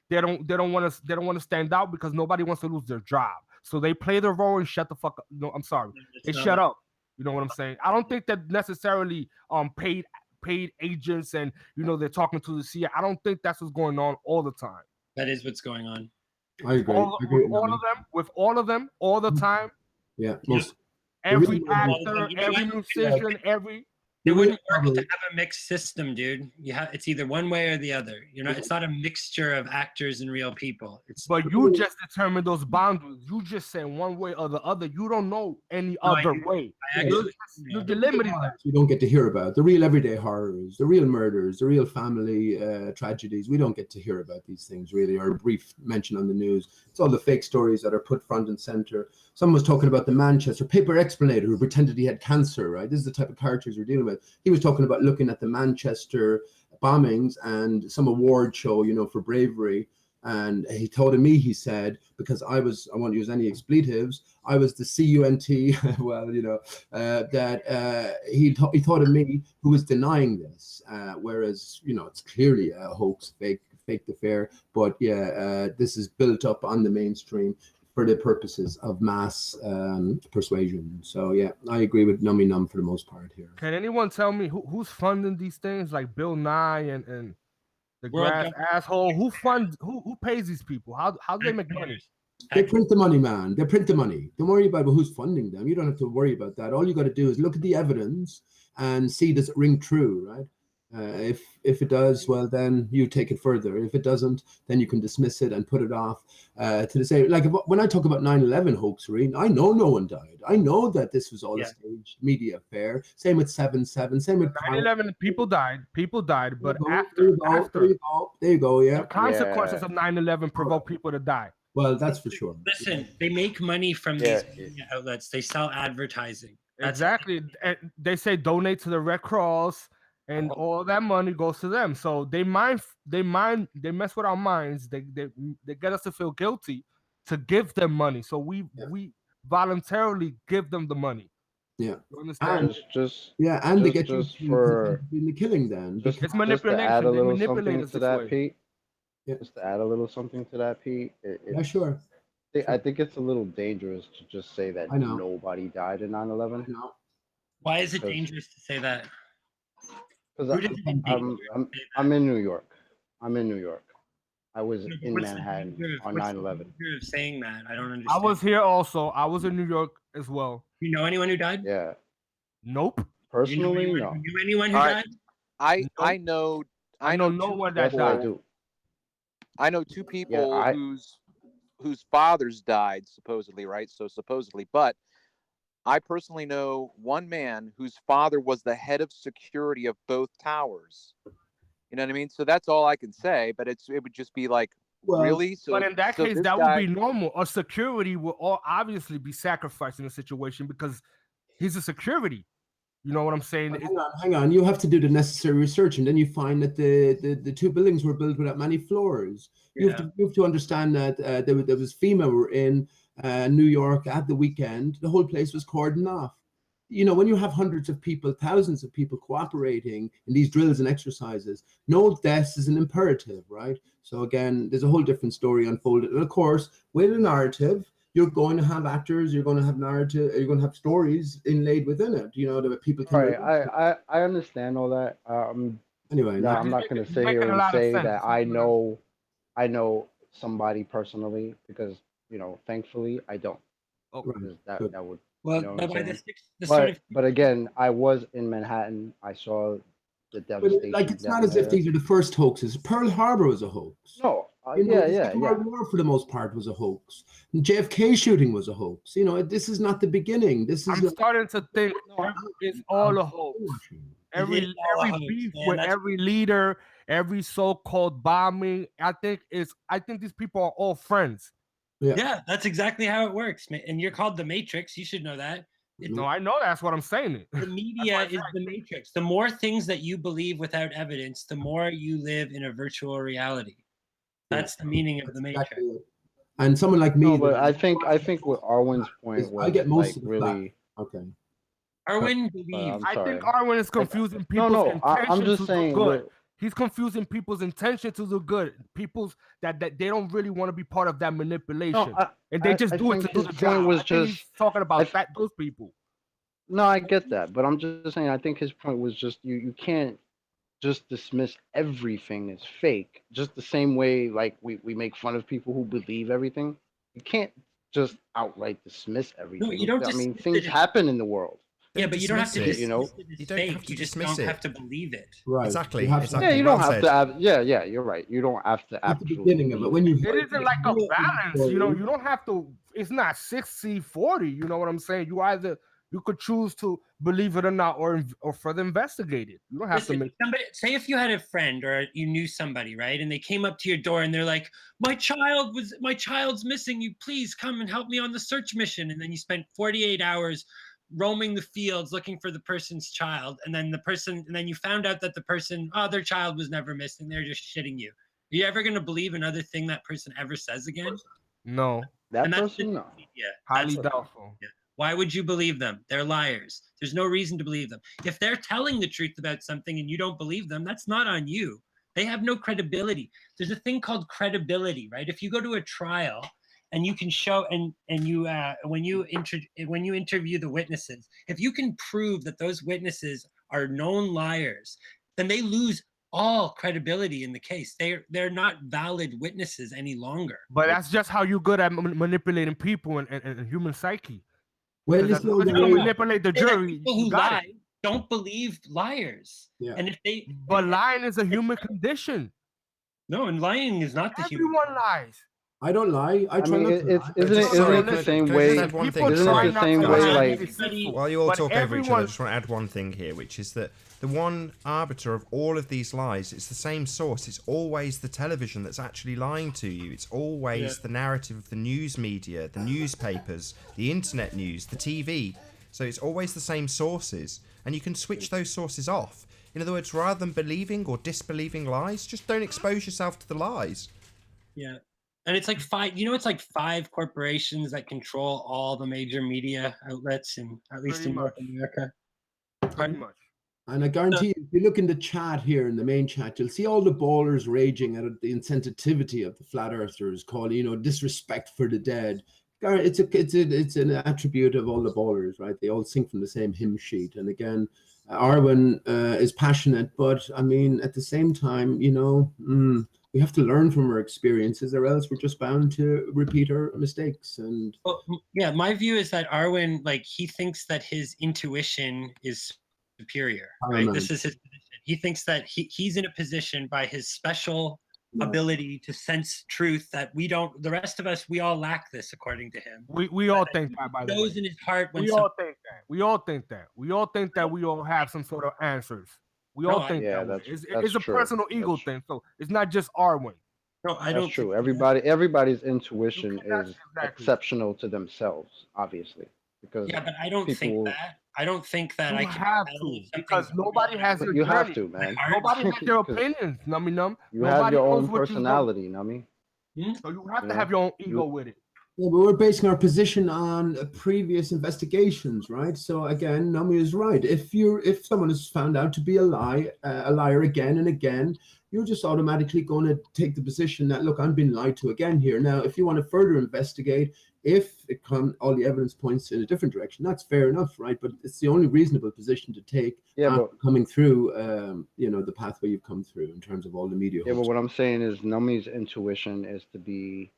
They don't want to stand out because nobody wants to lose their job. So they play the role and shut the fuck up. No, I'm sorry. They shut up. You know what I'm saying? I don't think that necessarily paid agents and they're talking to the CIA. I don't think that's what's going on all the time. That is what's going on. I agree. With all of them, all the time. Yeah. Every actor, every musician, It wouldn't work to have a mixed system, dude. It's either one way or the other. It's not a mixture of actors and real people. But you just determine those boundaries. You just say one way or the other. You don't know any other way. You're limiting that. You don't get to hear about the real everyday horrors, the real murders, the real family tragedies. We don't get to hear about these things really, or a brief mention on the news. It's all the fake stories that are put front and center. Someone was talking about the Manchester paper explanator who pretended he had cancer, right? This is the type of characters we're dealing with. He was talking about looking at the Manchester bombings and some award show, for bravery. And he told me, he said, because I won't use any expletives, I was the CUNT, well, that he thought of me who was denying this, whereas, it's clearly a hoax, fake affair. But this is built up on the mainstream for the purposes of mass persuasion. So I agree with Nummy Num for the most part here. Can anyone tell me who's funding these things, like Bill Nye and the grass asshole? Who pays these people? How do they make money? They print the money, man. They print the money. Don't worry about who's funding them. You don't have to worry about that. All you got to do is look at the evidence and see, does it ring true, right? If it does, well, then you take it further. If it doesn't, then you can dismiss it and put it off to the same. Like when I talk about 9/11 hoaxery, I know no one died. I know that this was all a staged media affair. Same with 7/7. Same with 9/11. People died, but there you go. Yeah. The consequences of 9/11 provoke people to die. Well, that's for sure. Listen, they make money from these media outlets. They sell advertising. Exactly. And they say donate to the Red Cross, and all that money goes to them. So they mess with our minds. They get us to feel guilty to give them money. So we voluntarily give them the money. Yeah. You understand? And they get you to in the killing then. Just, It's manipulation. Just to add a They little manipulate something us to this that, way. Pete. Yeah. Just to add a little something to that, Pete. Yeah, sure. I think it's a little dangerous to just say that I know. nobody died in 9/11. No. Why is it dangerous to say that? Because I'm in New York. I'm in New York. I was in Manhattan on 9/11. Of saying that, I don't understand. I was here also. I was in New York as well. You know anyone who died? Yeah. Nope. Personally, you no. knew anyone who died? I know no one that Yes, died. I do. I know two people whose fathers died supposedly, right? So supposedly, but I personally know one man whose father was the head of security of both towers. You know what I mean? So that's all I can say. But it would just be like, really? So, but in that case, that would be normal. A security will all obviously be sacrificed in a situation because he's a security. You know what I'm saying? Hang on. You have to do the necessary research, and then you find that the two buildings were built without many floors. Yeah. You have to understand that there was FEMA were in New York at the weekend. The whole place was cordoned off. You know, when you have hundreds of people, thousands of people cooperating in these drills and exercises, no deaths is an imperative, right? So again, there's a whole different story unfolded. And of course, with a narrative, you're going to have actors, you're going to have narrative, you're going to have stories inlaid within it. You know, that people can. Right. I understand all that. Anyway, no, I'm not going to sit here and say that I know somebody personally because thankfully I don't. Oh, that would. Well, but again, I was in Manhattan. I saw the devastation. Like, it's not as if these are the first hoaxes. Pearl Harbor was a hoax. No, The World War for the most part was a hoax. JFK shooting was a hoax. You know, this is not the beginning. I'm starting to think it's all a hoax. Every beef with every leader, every so-called bombing. I think these people are all friends. Yeah, that's exactly how it works. And you're called the Matrix. You should know that. No, I know that's what I'm saying. The media is the Matrix. The more things that you believe without evidence, the more you live in a virtual reality. That's the meaning of the Matrix. Exactly. And someone like me. No, but I think what Arwen's point was, I get most of really. Okay. Arwen believes. I think Arwen is confusing people's intention I'm just to saying. do good. He's confusing people's intention to do good. People's that they don't really want to be part of that manipulation, and they just do it to do the job. He's talking about those people. No, I get that, but I'm just saying. I think his point was just you can't just dismiss everything as fake. Just the same way, like we make fun of people who believe everything. You can't just outright dismiss everything. No, you don't. I mean, things happen in the world. Yeah, but you don't have to dismiss it. You don't have to dismiss it. Have to believe it. Right. Exactly. Yeah, you don't have to. Yeah, you're right. You don't have to. At the beginning of it, when you it isn't like a balance. You know, you don't have to. It's not 60-40. You know what I'm saying? You could choose to believe it or not, or further investigate it. You don't have to make. Say if you had a friend or you knew somebody, right, and they came up to your door and they're like, my child's missing. You please come and help me on the search mission. And then you spent 48 hours roaming the fields looking for the person's child, and then you found out that the person, their child was never missing. They're just shitting you. Are you ever going to believe another thing that person ever says again? No. That person, no. Yeah, highly doubtful. Yeah. Why would you believe them? They're liars. There's no reason to believe them. If they're telling the truth about something and you don't believe them, that's not on you. They have no credibility. There's a thing called credibility, right? If you go to a trial and you can show when you interview the witnesses, if you can prove that those witnesses are known liars, then they lose all credibility in the case. They're not valid witnesses any longer. But that's just how you're good at manipulating people and human psyche. Well, you can manipulate the jury. People who lie don't believe liars. Yeah. And but lying is a human condition. No, and lying is not the human. Everyone lies. I don't lie. I try not to lie. Isn't it the same way? Isn't it the same way? Like, while you all talk over each other, I just want to add one thing here, which is that the one arbiter of all of these lies, it's the same source. It's always the television that's actually lying to you. It's always the narrative of the news media, the newspapers, the internet news, the TV. So it's always the same sources, and you can switch those sources off. In other words, rather than believing or disbelieving lies, just don't expose yourself to the lies. Yeah. And it's like it's like 5 corporations that control all the major media outlets in at least in North America. Pretty much. And I guarantee you, if you look in the chat here, in the main chat, you'll see all the ballers raging at the insensitivity of the flat earthers, calling, disrespect for the dead. It's an attribute of all the ballers, right? They all sing from the same hymn sheet. And again, Arwen is passionate, but I mean, at the same time, we have to learn from our experiences, or else we're just bound to repeat our mistakes. And my view is that Arwen, he thinks that his intuition is superior, right? This is his position. He thinks that he's in a position by his special ability to sense truth that we don't. The rest of us, we all lack this, according to him. We all think that, by the way. Knows in his heart when we all think that. We all think that. We all think that we all have some sort of answers. We all think that. It's a personal ego thing. So it's not just Arwen. No, I don't. That's true. Everybody's intuition is exceptional to themselves, obviously. Because but I don't think that. I don't think that you have to, because nobody has your you journey. have to, man. Nobody has your opinions, nummy. You have your own personality, nummy. So you have to have your own ego with it. Yeah, but we're basing our position on previous investigations, right? So again, Nami is right. If someone is found out to be a liar again and again, you're just automatically going to take the position that, look, I'm being lied to again here. Now, if you want to further investigate, if all the evidence points in a different direction, that's fair enough, right? But it's the only reasonable position to take coming through, the pathway you've come through in terms of all the media. Yeah, but what I'm saying is Nami's intuition is to be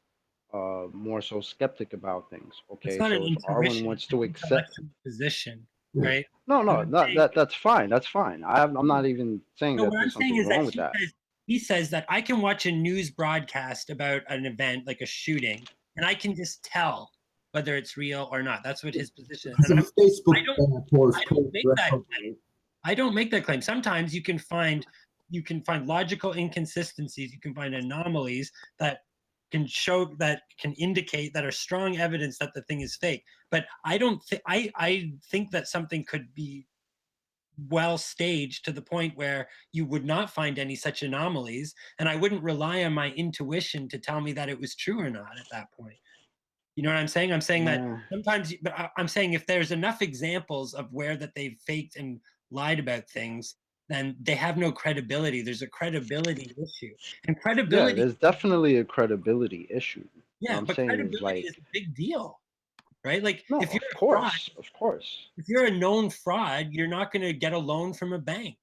more so skeptic about things. Okay, it's not so an if Arwen wants to accept position, right? No, that's fine. That's fine. I'm not even saying that there's something wrong with that. He says that I can watch a news broadcast about an event like a shooting, and I can just tell whether it's real or not. That's what his position is. I don't make that claim. Sometimes you can find logical inconsistencies. You can find anomalies that can indicate that are strong evidence that the thing is fake. But I think that something could be well staged to the point where you would not find any such anomalies, and I wouldn't rely on my intuition to tell me that it was true or not at that point. You know what I'm saying? I'm saying that sometimes, but I'm saying if there's enough examples of where that they've faked and lied about things, then they have no credibility. There's a credibility issue, and credibility. Yeah, there's definitely a credibility issue. Yeah, but credibility is a big deal, right? Like, no, if you're of course, if you're a known fraud, you're not going to get a loan from a bank.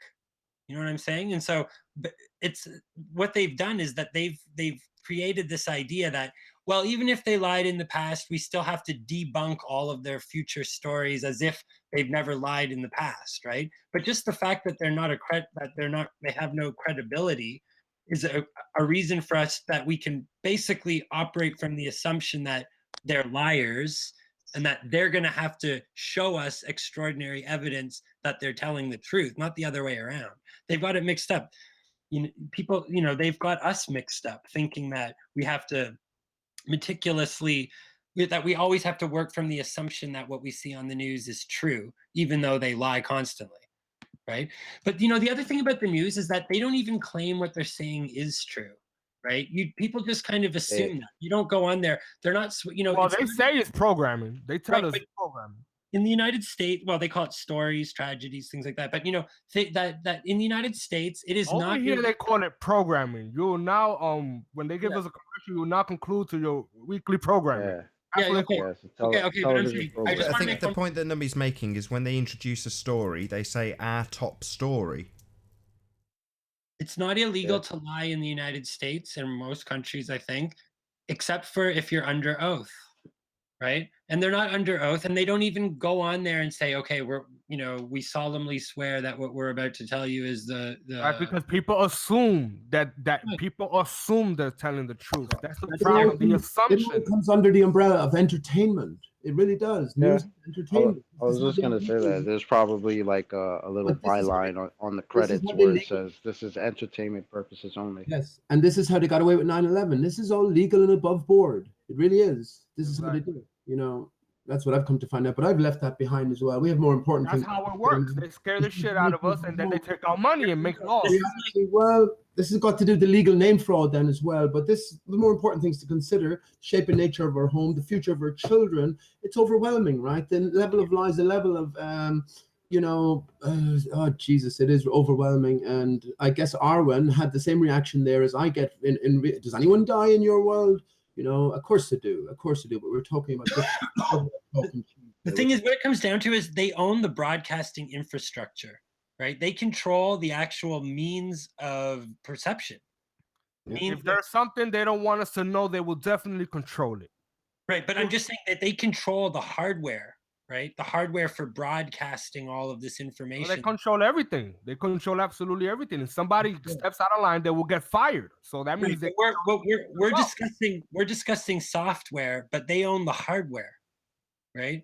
You know what I'm saying? And so, it's what they've done is that they've created this idea that, well, even if they lied in the past, we still have to debunk all of their future stories as if they've never lied in the past, right? But just the fact that they have no credibility is a reason for us that we can basically operate from the assumption that they're liars and that they're going to have to show us extraordinary evidence that they're telling the truth, not the other way around. They've got it mixed up. People, they've got us mixed up, thinking that we have to that we always have to work from the assumption that what we see on the news is true, even though they lie constantly, right? But the other thing about the news is that they don't even claim what they're saying is true, right? People just kind of assume that. You don't go on there. They're not, Well, they say it's programming. They tell us it's programming. In the United States, well, they call it stories, tragedies, things like that. But that in the United States, it is over not. Here they call it programming. You'll now when they give us a commercial, you'll now conclude to your weekly programming. Okay. But I think the point that Nummy's making is when they introduce a story, they say our top story. It's not illegal to lie in the United States and most countries, I think, except for if you're under oath. Right? And they're not under oath, and they don't even go on there and say, okay, we solemnly swear that what we're about to tell you is the right, because people assume that people assume they're telling the truth. That's the problem. The assumption. It comes under the umbrella of entertainment. It really does. News entertainment. I was just gonna say that there's probably like a little byline on the credits where it says this is entertainment purposes only. Yes, and this is how they got away with 9/11. This is all legal and above board. It really is. This is how they do it. That's what I've come to find out. But I've left that behind as well. We have more important That's things. how it works. They scare the shit out of us, and then they take our money and make laws. Well, this has got to do with the legal name fraud then as well. But the more important things to consider: shape and nature of our home, the future of our children. It's overwhelming, right? The level of lies, the level of oh Jesus, it is overwhelming. And I guess Arwen had the same reaction there as I get. Does anyone die in your world? Of course they do. Of course they do. But we're talking about the thing is, what it comes down to is they own the broadcasting infrastructure, right? They control the actual means of perception. If there's something they don't want us to know, they will definitely control it. Right, but I'm just saying that they control the hardware, right? The hardware for broadcasting all of this information. Well, they control everything. They control absolutely everything. If somebody steps out of line, they will get fired. So that means we're discussing software, but they own the hardware, right?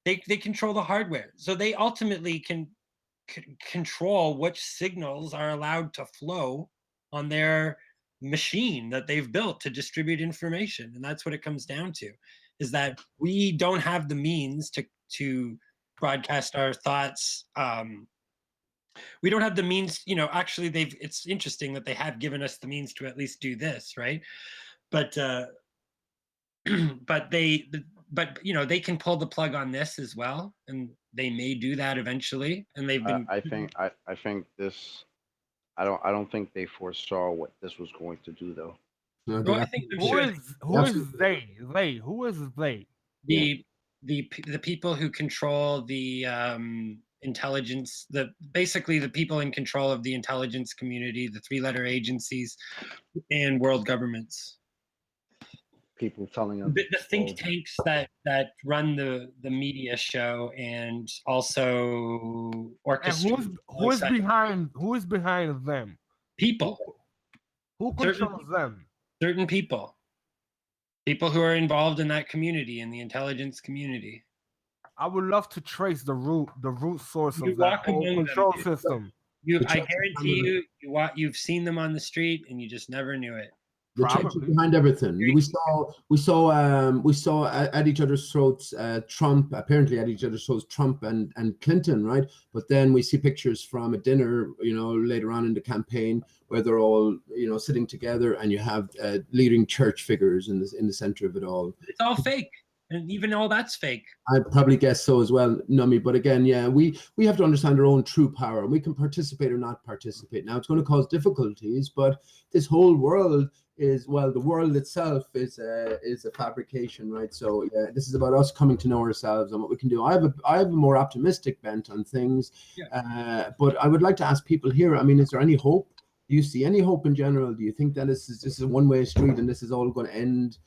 They control the hardware, so they ultimately can control which signals are allowed to flow on their machine that they've built to distribute information. And that's what it comes down to, is that we don't have the means to broadcast our thoughts. We don't have the means, actually it's interesting that they have given us the means to at least do this, right? But they can pull the plug on this as well, and they may do that eventually. And they've been. I think this. I don't think they foresaw what this was going to do, though. Who is they? Who is they? The people who control the intelligence, basically the people in control of the intelligence community, the three-letter agencies, and world governments. People telling them the think tanks that run the media show and also orchestrate. And who is behind them? People. Who controls them? Certain people. People who are involved in that community, in the intelligence community. I would love to trace the root source of that whole control system. I guarantee you've seen them on the street and you just never knew it. The church is behind everything. We saw at each other's throats Trump, apparently at each other's throats Trump and Clinton, right? But then we see pictures from a dinner, later on in the campaign where they're all, sitting together, and you have leading church figures in the center of it all. It's all fake. And even all that's fake. I'd probably guess so as well, Nummy. But again, yeah, we have to understand our own true power. We can participate or not participate. Now, it's going to cause difficulties, but this whole world the world itself is a fabrication, right? So yeah, this is about us coming to know ourselves and what we can do. I have a more optimistic bent on things, but I would like to ask people here. I mean, is there any hope? Do you see any hope in general? Do you think that this is a one-way street and this is all going to end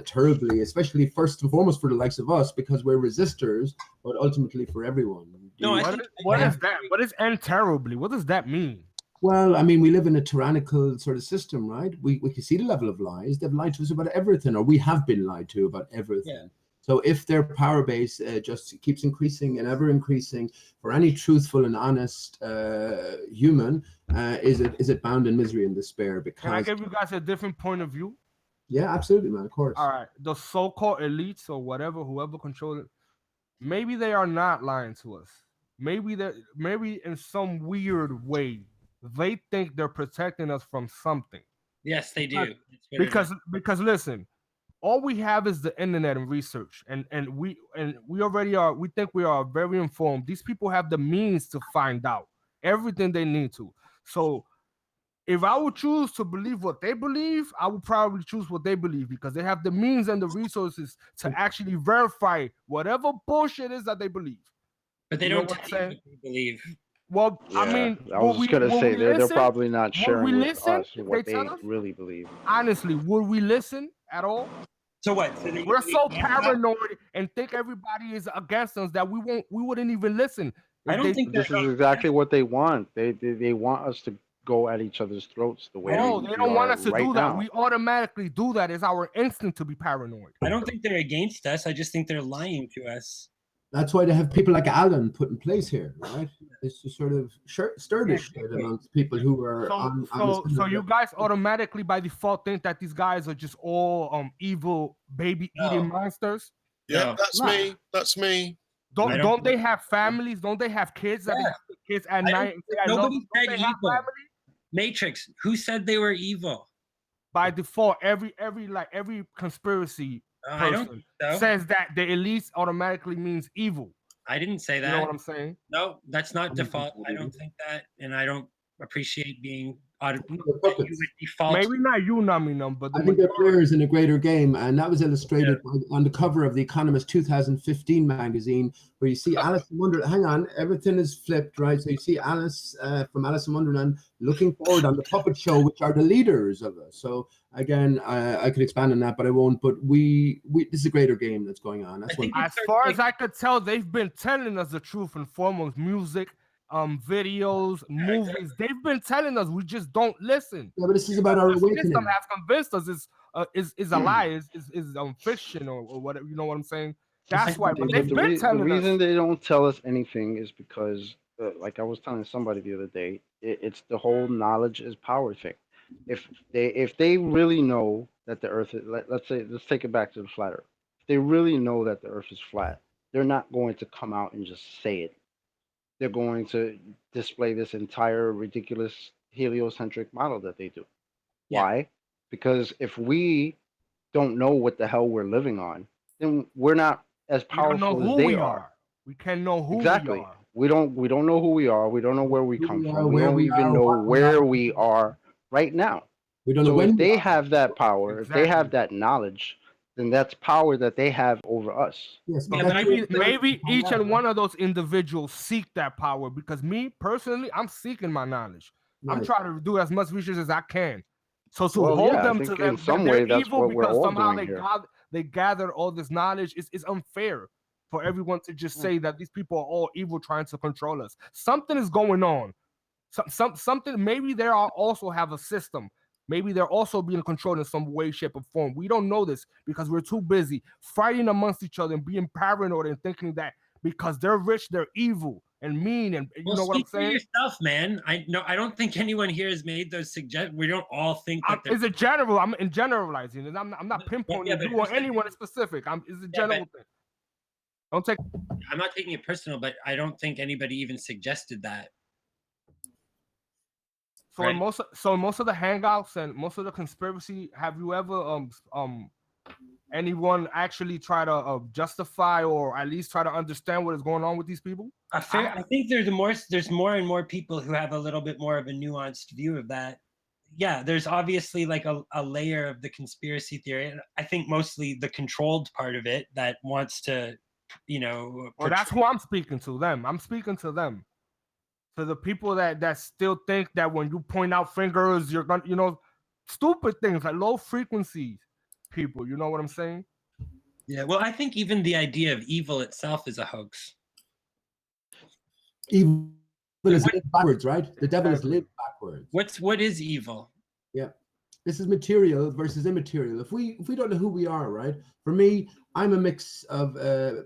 terribly, especially first and foremost for the likes of us, because we're resistors, but ultimately for everyone? What is that? What is end terribly? What does that mean? Well, I mean, we live in a tyrannical sort of system, right? We can see the level of lies. They've lied to us about everything, or we have been lied to about everything. Yeah. So if their power base just keeps increasing and ever increasing, for any truthful and honest human, is it bound in misery and despair? Because can I give you guys a different point of view? Yeah, absolutely, man. Of course. All right, the so-called elites or whoever controls it, maybe they are not lying to us. Maybe in some weird way they think they're protecting us from something. Yes, they do. Because listen, all we have is the internet and research, and we already are. We think we are very informed. These people have the means to find out everything they need to. So if I would choose to believe what they believe, I would probably choose what they believe, because they have the means and the resources to actually verify whatever bullshit is that they believe. But they don't tell you what they believe. Well, yeah, I mean, I was just gonna say they're probably not sharing with us what they really believe. Honestly, would we listen at all? So what? We're so paranoid and think everybody is against us that we wouldn't even listen. I don't think this is exactly what they want. They want us to go at each other's throats the way. No, they don't want us to do that. We automatically do that. It's our instinct to be paranoid. I don't think they're against us. I just think they're lying to us. That's why they have people like Alan put in place here, right? It's to sort of stir the shit amongst people who are So you guys automatically by default think that these guys are just all evil baby eating monsters? Yeah, No. that's me. That's me. Don't they have families? Don't they have kids that they have kids at night and say, I love Nobody you? Don't said they have evil. family? Matrix. Who said they were evil? By default, every conspiracy I don't person think so. says that the elites automatically means evil. I didn't say that. You know what I'm saying? No, that's not default. I don't think that, and I don't appreciate being default. Maybe not you, Naminum, but I think they're players in a greater game, and that was illustrated on the cover of the Economist 2015 magazine, where you see Alice in Wonderland. Hang on, everything is flipped, right? So you see Alice from Alice in Wonderland looking forward on the puppet show, which are the leaders of us. So again, I could expand on that, but I won't. But we this is a greater game that's going on. That's as far as I could tell, they've been telling us the truth in form of music, videos, movies. They've been telling us, we just don't listen. Yeah, but this is about our awakening. System has convinced us is a lie, is fiction or whatever. You know what I'm saying? That's why. But they've been telling us. The reason they don't tell us anything is because, like I was telling somebody the other day, it's the whole knowledge is power thing. If they really know that the Earth is, let's take it back to the flat Earth. If they really know that the Earth is flat, they're not going to come out and just say it. They're going to display this entire ridiculous heliocentric model that they do. Yeah. Why? Because if we don't know what the hell we're living on, then we're not as powerful as they are. We can't know who exactly. we are. We don't know who we are. We don't know where we come from. We don't even know where we are right now. We don't know so when if they have that power, if they have that knowledge, then that's power that they have over us. Yes, but maybe each and one of those individuals seek that power, because me personally, I'm seeking my knowledge. Right. I'm trying to do as much research as I can. So to hold them to them, in some way, that's evil what we're because all somehow doing they gathered all this knowledge is unfair for everyone to just say that these people are all evil trying to control us. Something is going on. Something. Maybe they also have a system. Maybe they're also being controlled in some way, shape, or form. We don't know this because we're too busy fighting amongst each other and being paranoid and thinking that because they're rich, they're evil and mean. And you know what I'm saying? Speak for yourself, man. I don't think anyone here has made those suggestions. We don't all think that. It's a general. I'm in generalizing, and I'm not pinpointing you or anyone specific. It's a general thing. Don't take. I'm not taking it personal, but I don't think anybody even suggested that. So right. most of the hangouts and most of the conspiracy, have you ever anyone actually try to justify or at least try to understand what is going on with these people? I think there's more and more people who have a little bit more of a nuanced view of that. Yeah, there's obviously like a layer of the conspiracy theory. And I think mostly the controlled part of it that wants to, Well, that's who I'm speaking to. I'm speaking to them. To the people that still think that when you point out fingers, you're gonna, stupid things like low frequencies people. You know what I'm saying? Yeah. Well, I think even the idea of evil itself is a hoax. Evil is lived backwards, right? The devil is lived backwards. What is evil? Yeah. This is material versus immaterial. If we don't know who we are, right? For me, I'm a mix of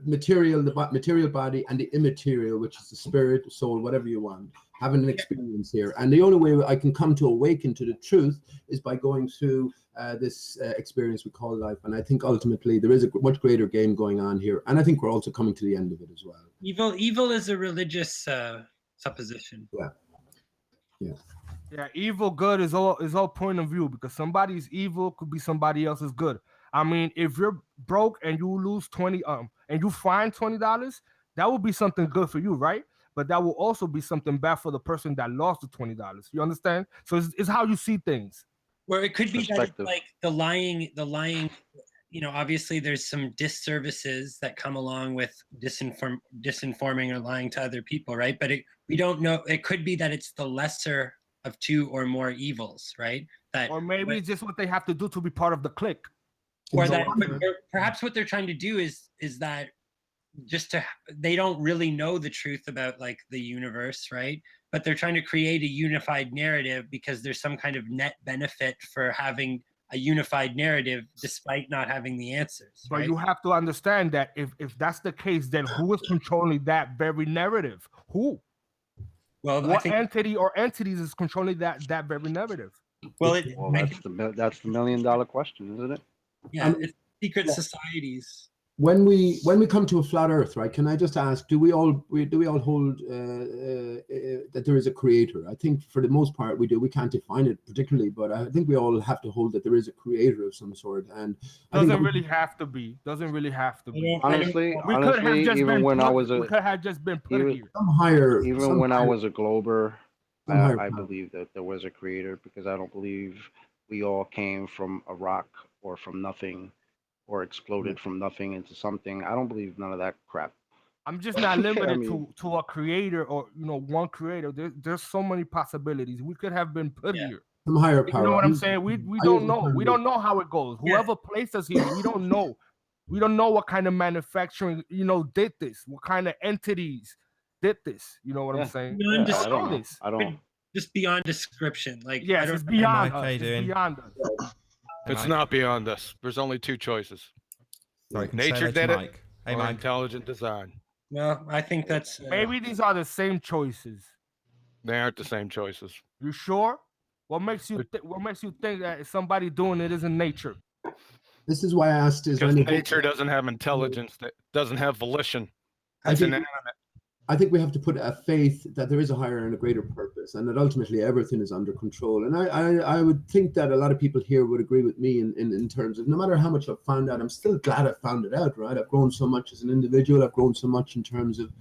material, the material body, and the immaterial, which is the spirit, soul, whatever you want, having an experience here. And the only way I can come to awaken to the truth is by going through this experience we call life. And I think ultimately there is a much greater game going on here. And I think we're also coming to the end of it as well. Evil is a religious supposition. Yeah. Yeah, evil, good is all point of view, because somebody's evil could be somebody else's good. I mean, if you're broke and you lose and you find $20, that would be something good for you, right? But that will also be something bad for the person that lost the $20. You understand? So it's how you see things. Well, it could be that it's like the lying. Obviously there's some disservices that come along with disinforming or lying to other people, right? But we don't know. It could be that it's the lesser of two or more evils, right? Or maybe it's just what they have to do to be part of the clique. Or perhaps what they're trying to do is that they don't really know the truth about like the universe, right? But they're trying to create a unified narrative because there's some kind of net benefit for having a unified narrative despite not having the answers. But you have to understand that if that's the case, then who is controlling that very narrative? Who? Well, what entity or entities is controlling that very narrative? Well, that's the $1 million question, isn't it? Yeah, it's secret societies. when we come to a flat Earth, right? Can I just ask, do we all hold that there is a creator? I think for the most part we do. We can't define it particularly, but I think we all have to hold that there is a creator of some sort. And doesn't really have to be. Honestly, we could have just even been when put, I was we could have just been put even, here. I was a glober, I believe that there was a creator, because I don't believe we all came from a rock or from nothing, or exploded from nothing into something. I don't believe none of that crap. I'm just not limited to a creator, or one creator. There's so many possibilities. We could have been put here. Some higher power. You know what I'm saying? We don't know. We don't know how it goes. Whoever placed us here, we don't know. We don't know what kind of manufacturing, did this. What kind of entities did this? You know what I'm saying? I don't know. I don't. Just beyond description. Like, yes, it's beyond us. It's beyond us. It's not beyond us. There's only two choices. Sorry, nature did it, hey, or Mike. Intelligent design. No, I think that's maybe these are the same choices. They aren't the same choices. You sure? What makes you think that somebody doing it isn't nature? This is why I asked. Because nature doesn't have intelligence. That doesn't have volition. It's inanimate. I think we have to put a faith that there is a higher and a greater purpose, and that ultimately everything is under control. And I would think that a lot of people here would agree with me in terms of, no matter how much I've found out, I'm still glad I found it out, right? I've grown so much as an individual. I've grown so much in terms of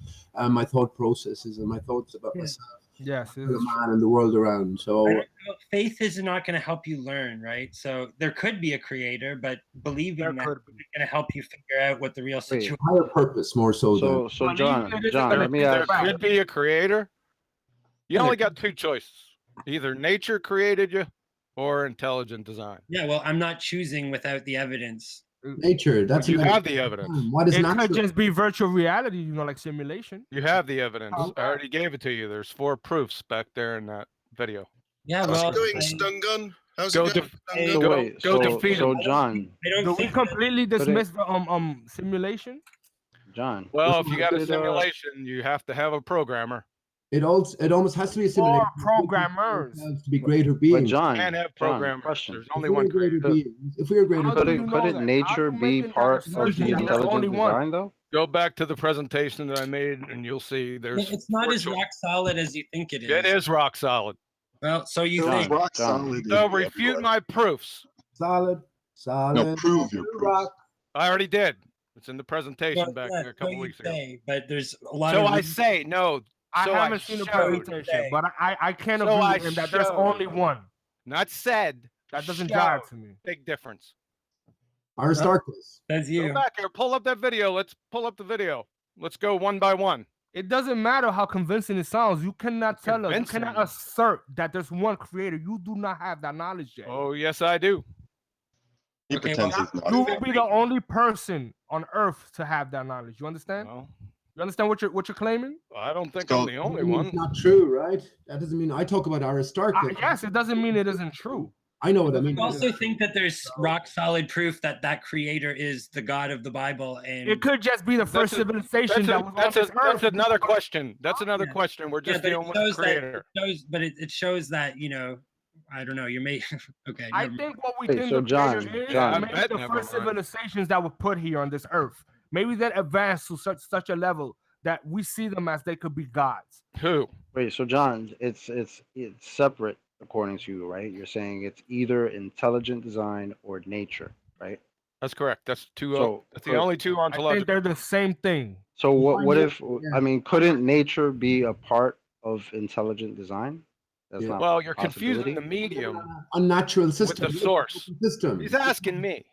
my thought processes and my thoughts about myself. Yes, the man and the world around. So faith is not going to help you learn, right? So there could be a creator, but believing that is going to help you figure out what the real situation is. Higher purpose, more so. So John, let me ask. There could be a creator. You only got two choices: either nature created you, or intelligent design. Yeah, well, I'm not choosing without the evidence. Nature, that's you have the evidence. What is it natural? could just be virtual reality, like simulation. You have the evidence. I already gave it to you. There's 4 proofs back there in that video. Yeah, how's it going, Stun Gun? How's it going? So John, do we completely dismiss the simulation? John. Well, if you got a simulation, you have to have a programmer. It almost has to be a simulation. Or programmers to be greater beings. But John, can't have programmers. Question. There's only one creator. If we are greater, couldn't nature be part of the intelligent design, though? Go back to the presentation that I made, and you'll see there's. It's not as rock solid as you think it is. It is rock solid. Well, so you John, think. rock solid. So refute my proofs. Solid. No, prove your rock. I already did. It's in the presentation back there a couple weeks ago. But there's a lot so of. I say no. I so haven't seen the presentation, but I can't agree with him that there's only one. Not said. That doesn't jive to me. Big difference. Aristarchus. That's you. Go back here. Pull up that video. Let's pull up the video. Let's go one by one. It doesn't matter how convincing it sounds. You cannot tell us. You cannot assert that there's one creator. You do not have that knowledge yet. Oh, yes, I do. He pretends he's not. You will be the only person on Earth to have that knowledge. You understand? Well, you understand what you're claiming? I don't think I'm the only one. It's not true, right? That doesn't mean I talk about Aristarchus. Yes, it doesn't mean it isn't true. I know what I mean. I also think that there's rock solid proof that that creator is the God of the Bible, and it could just be the first civilization that was on this earth. That's another question. That's another question. We're just dealing with the creator. It shows that I don't know. You may okay. I think what we think so the John, creator is John, maybe the first civilizations that were put here on this earth. Maybe that advanced to such a level that we see them as they could be gods. Who? Wait, so John, it's separate according to you, right? You're saying it's either intelligent design or nature, right? That's correct. That's two. So, that's the only two ontological. I think they're the same thing. So what if I mean, couldn't nature be a part of intelligent design? That's not well, you're confusing the medium. Unnatural system. With the source. System. He's asking me.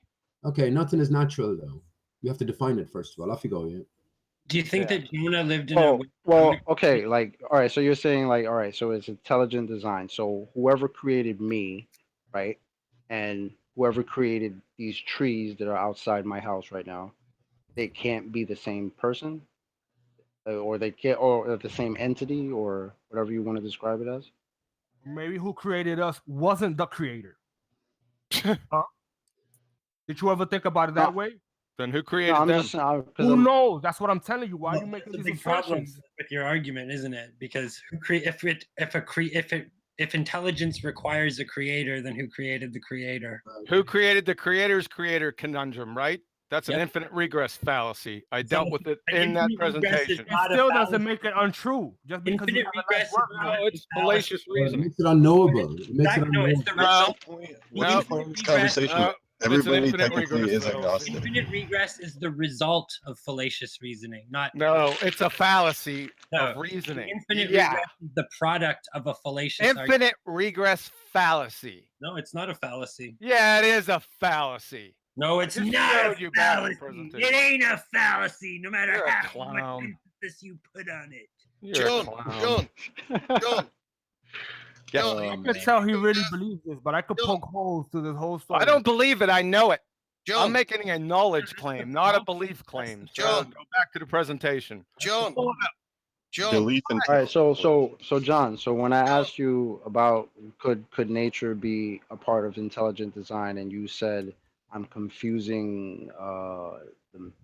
Okay, nothing is natural though. You have to define it first of all. Off you go. Yeah. Do you think that Jonah lived in okay, like, all right, so you're saying like, all right, so it's intelligent design. So whoever created me, right, and whoever created these trees that are outside my house right now, they can't be the same person, or they can't, or the same entity, or whatever you want to describe it as. Maybe who created us wasn't the creator. Huh? Did you ever think about it that way? Then who created them? Who knows? That's what I'm telling you. Why are you making these assumptions? With your argument, isn't it? Because if intelligence requires a creator, then who created the creator? Who created the creator's creator conundrum, right? That's an infinite regress fallacy. I dealt with it An in that infinite regress is presentation. It not a still fallacy. doesn't make it untrue. Just because you Infinite have a regress less is work not rate. No, it's fallacious Well, it reasoning. makes it unknowable. It makes it No, it's the unknowable. result. No, Looking for this conversation, it's an everybody infinite technically regress is fallacy. agnostic. Infinite regress is the result of fallacious reasoning, not No, it's a fallacy No. of reasoning. infinite Yeah, regress is the product of a fallacious argument. infinite regress fallacy. No, it's not a fallacy. Yeah, it is a fallacy. No, it's just not a showed you back in fallacy. presentation. It ain't a fallacy, no matter You're a how much clown. emphasis you put on it. You're a clown. John, Oh, I man. could tell he really believes this, but I could poke holes to this whole story. I don't believe it. I know it. I'm John, making a knowledge claim, not a belief claim. So John. go back to the presentation. John, John. Belief and All right, so John, so when I asked you about could nature be a part of intelligent design, and you said I'm confusing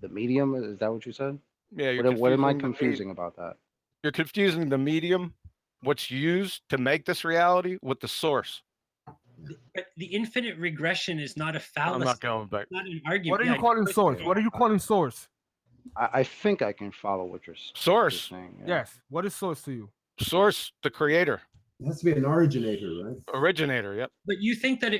the medium. Is that what you said? Yeah, you're What am I confusing confusing about that? You're confusing the medium, what's used to make this reality, with the source. But the infinite regression is not a fallacy. I'm not going back. It's not an argument. What are you calling source? What are you calling source? I think I can follow what you're Source. saying. Yeah. Yes. What is source to you? Source, the creator. It has to be an originator, right? Originator, yep. But you think that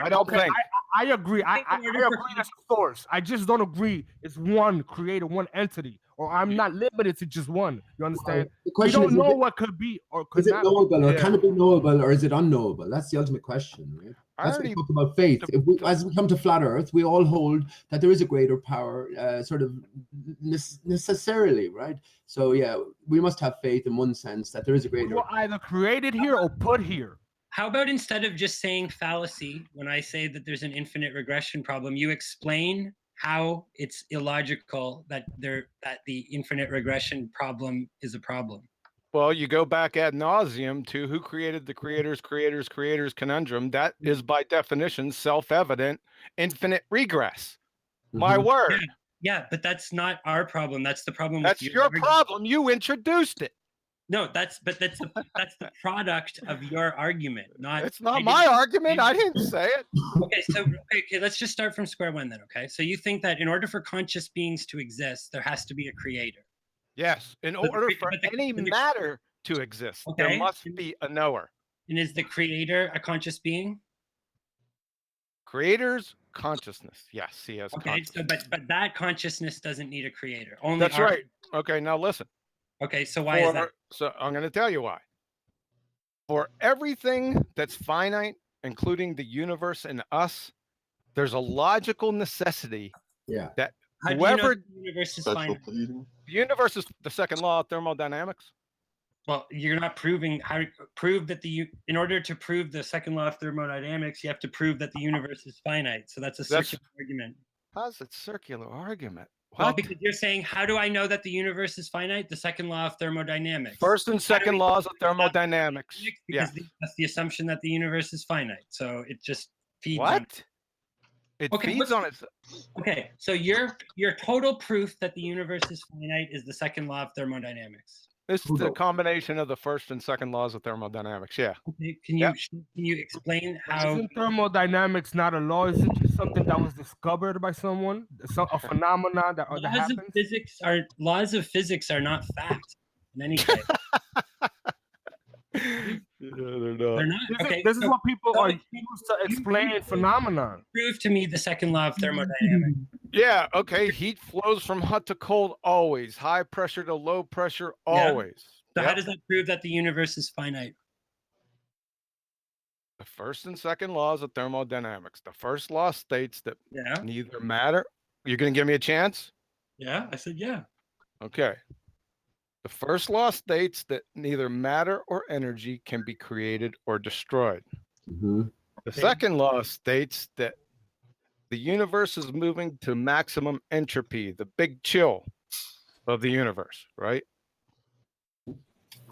I don't think. I agree. I in order agree for- that's a source. I just don't agree it's one creator, one entity, or I'm not limited to just one. You understand? The We question don't is, know what could be or could is it not be. knowable, or Yeah. can it be knowable, or is it unknowable? That's the ultimate question, right? I That's what already we talk about faith. As we come to flat Earth, we all hold that there is a greater power, sort of necessarily, right? So yeah, we must have faith in one sense that there is a We greater. were either created here or put here. How about instead of just saying fallacy, when I say that there's an infinite regression problem, you explain how it's illogical that the infinite regression problem is a problem. Well, you go back ad nauseum to who created the creators conundrum. That is by definition self-evident infinite regress. My word. Yeah, but that's not our problem. That's the problem. That's with your argument. problem. You introduced it. No, that's the product of your argument. Not. It's not my argument. I didn't say it. Okay, let's just start from square one then. Okay, so you think that in order for conscious beings to exist, there has to be a creator. Yes. In order for any matter to exist, there must be a knower. And is the creator a conscious being? Creator's consciousness. Yes, he has. Okay, so but that consciousness doesn't need a creator. Only That's right. Okay, now listen. Okay, so why is that? So I'm going to tell you why. For everything that's finite, including the universe and us, there's a logical necessity that How whoever do you know the universe is finite? the universe is the second law of thermodynamics. Well, you're not proving prove that in order to prove the second law of thermodynamics, you have to prove that the universe is finite. So that's a circular argument. How's it circular argument? Well, because you're saying, how do I know that the universe is finite? The second law of thermodynamics. First and second laws of thermodynamics. Because that's the assumption that the universe is finite. So it just feeds on What? It feeds on itself. Okay, so your total proof that the universe is finite is the second law of thermodynamics. It's the combination of the first and second laws of thermodynamics. Yeah. Okay, can you explain how? Isn't thermodynamics not a law? Is it just something that was discovered by someone? A phenomenon that happens? Laws of physics are not fact in any case. They're not. Okay, This is what people are used to explain phenomenon. Prove to me the second law of thermodynamics. Yeah, okay. Heat flows from hot to cold always. High pressure to low pressure always. So how does that prove that the universe is finite? The first and second laws of thermodynamics. The first law states that Yeah. neither matter. You're going to give me a chance? Yeah, I said yeah. Okay. The first law states that neither matter or energy can be created or destroyed. The second law states that the universe is moving to maximum entropy, the big chill of the universe, right?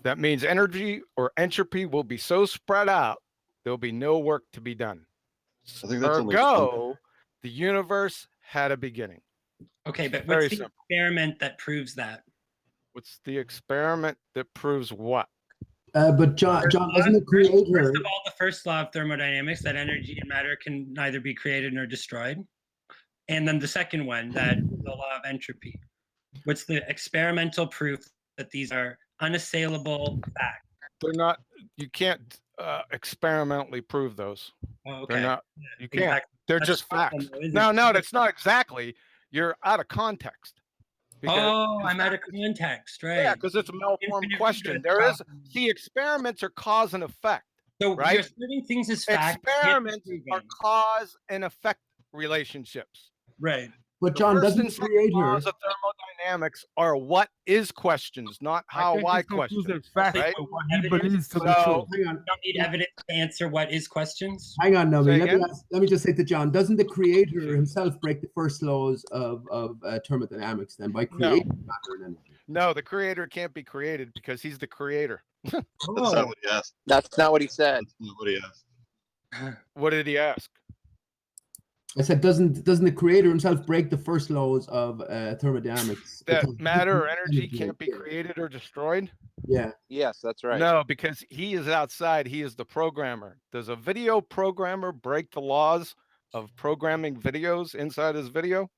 That means energy or entropy will be so spread out, there'll be no work to be done. I think that's Ergo, the universe had a beginning. Okay, but Very what's the simple. experiment that proves that? What's the experiment that proves what? But John, doesn't the creator? First of all, the first law of thermodynamics, that energy and matter can neither be created nor destroyed. And then the second one, that the law of entropy. What's the experimental proof that these are unassailable facts? They're not. You can't experimentally prove those. Oh, okay. They're not. You can't. Exactly. They're That's just the problem, facts. though, isn't No, it? no, that's not exactly. You're out of context. Oh, I'm out of context, right? Yeah, because it's a malformed Infinite question. figures There is. problem. See, experiments are cause and effect. So right? you're asserting things as fact. Experiments are cause and effect relationships. Right. But The John, first doesn't and the second creator? laws of thermodynamics are what is questions, not how why questions. Fact Right? with what he believes to be So, true. Hang on. You don't need evidence to answer what is questions. Hang on, Nomi. Say Let again? me just say to John, doesn't the creator himself break the first laws of thermodynamics then by creating matter and energy? No, the creator can't be created because he's the creator. That's not what he asked. That's not what he said. That's not what he asked. What did he ask? I said, doesn't the creator himself break the first laws of thermodynamics? That Because matter or energy can't be created or destroyed? Yeah. Yes, that's right. No, because he is outside. He is the programmer. Does a video programmer break the laws of programming videos inside his video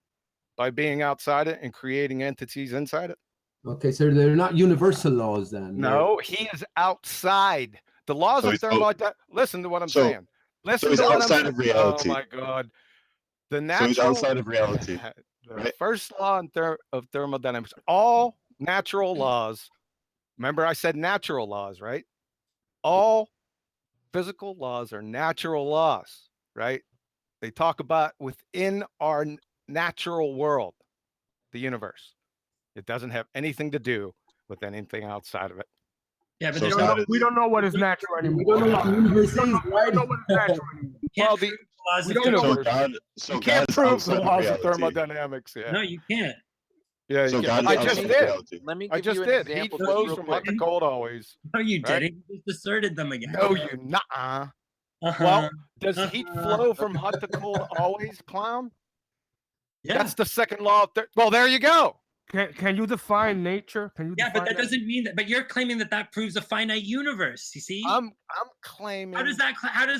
by being outside it and creating entities inside it? Okay, so they're not universal laws then. No, he is outside. The laws So of he's thermodynamics. Listen to what I'm so- saying. Listen he's to what I'm outside saying. of reality. Oh my God. The So natural. he's outside of reality, The right? first law of thermodynamics. All natural laws. Remember, I said natural laws, right? All physical laws are natural laws, right? They talk about within our natural world, the universe. It doesn't have anything to do with anything outside of it. Yeah, but So there's God no. is- We don't know what is natural We anymore. don't know what the universe is, We right? don't know what is natural anymore. You can't Well, prove the laws we of don't know. So Universe. God, so You God can't is prove outside the of laws of reality. thermodynamics. Yeah. No, you can't. Yeah, So you God can. is I outside just of did. reality. Let me I give you just an did. Heat example just flows real from quick. hot to cold always. No, you Right? didn't. You just asserted them again. No, you not. Uh-huh. Well, does heat Uh-huh. flow from hot to cold always, clown? Yeah. That's the second law of well, there you go. Can you define nature? Can you Yeah, define but that doesn't mean that. But you're claiming that that proves a finite universe. You see? I'm claiming. How does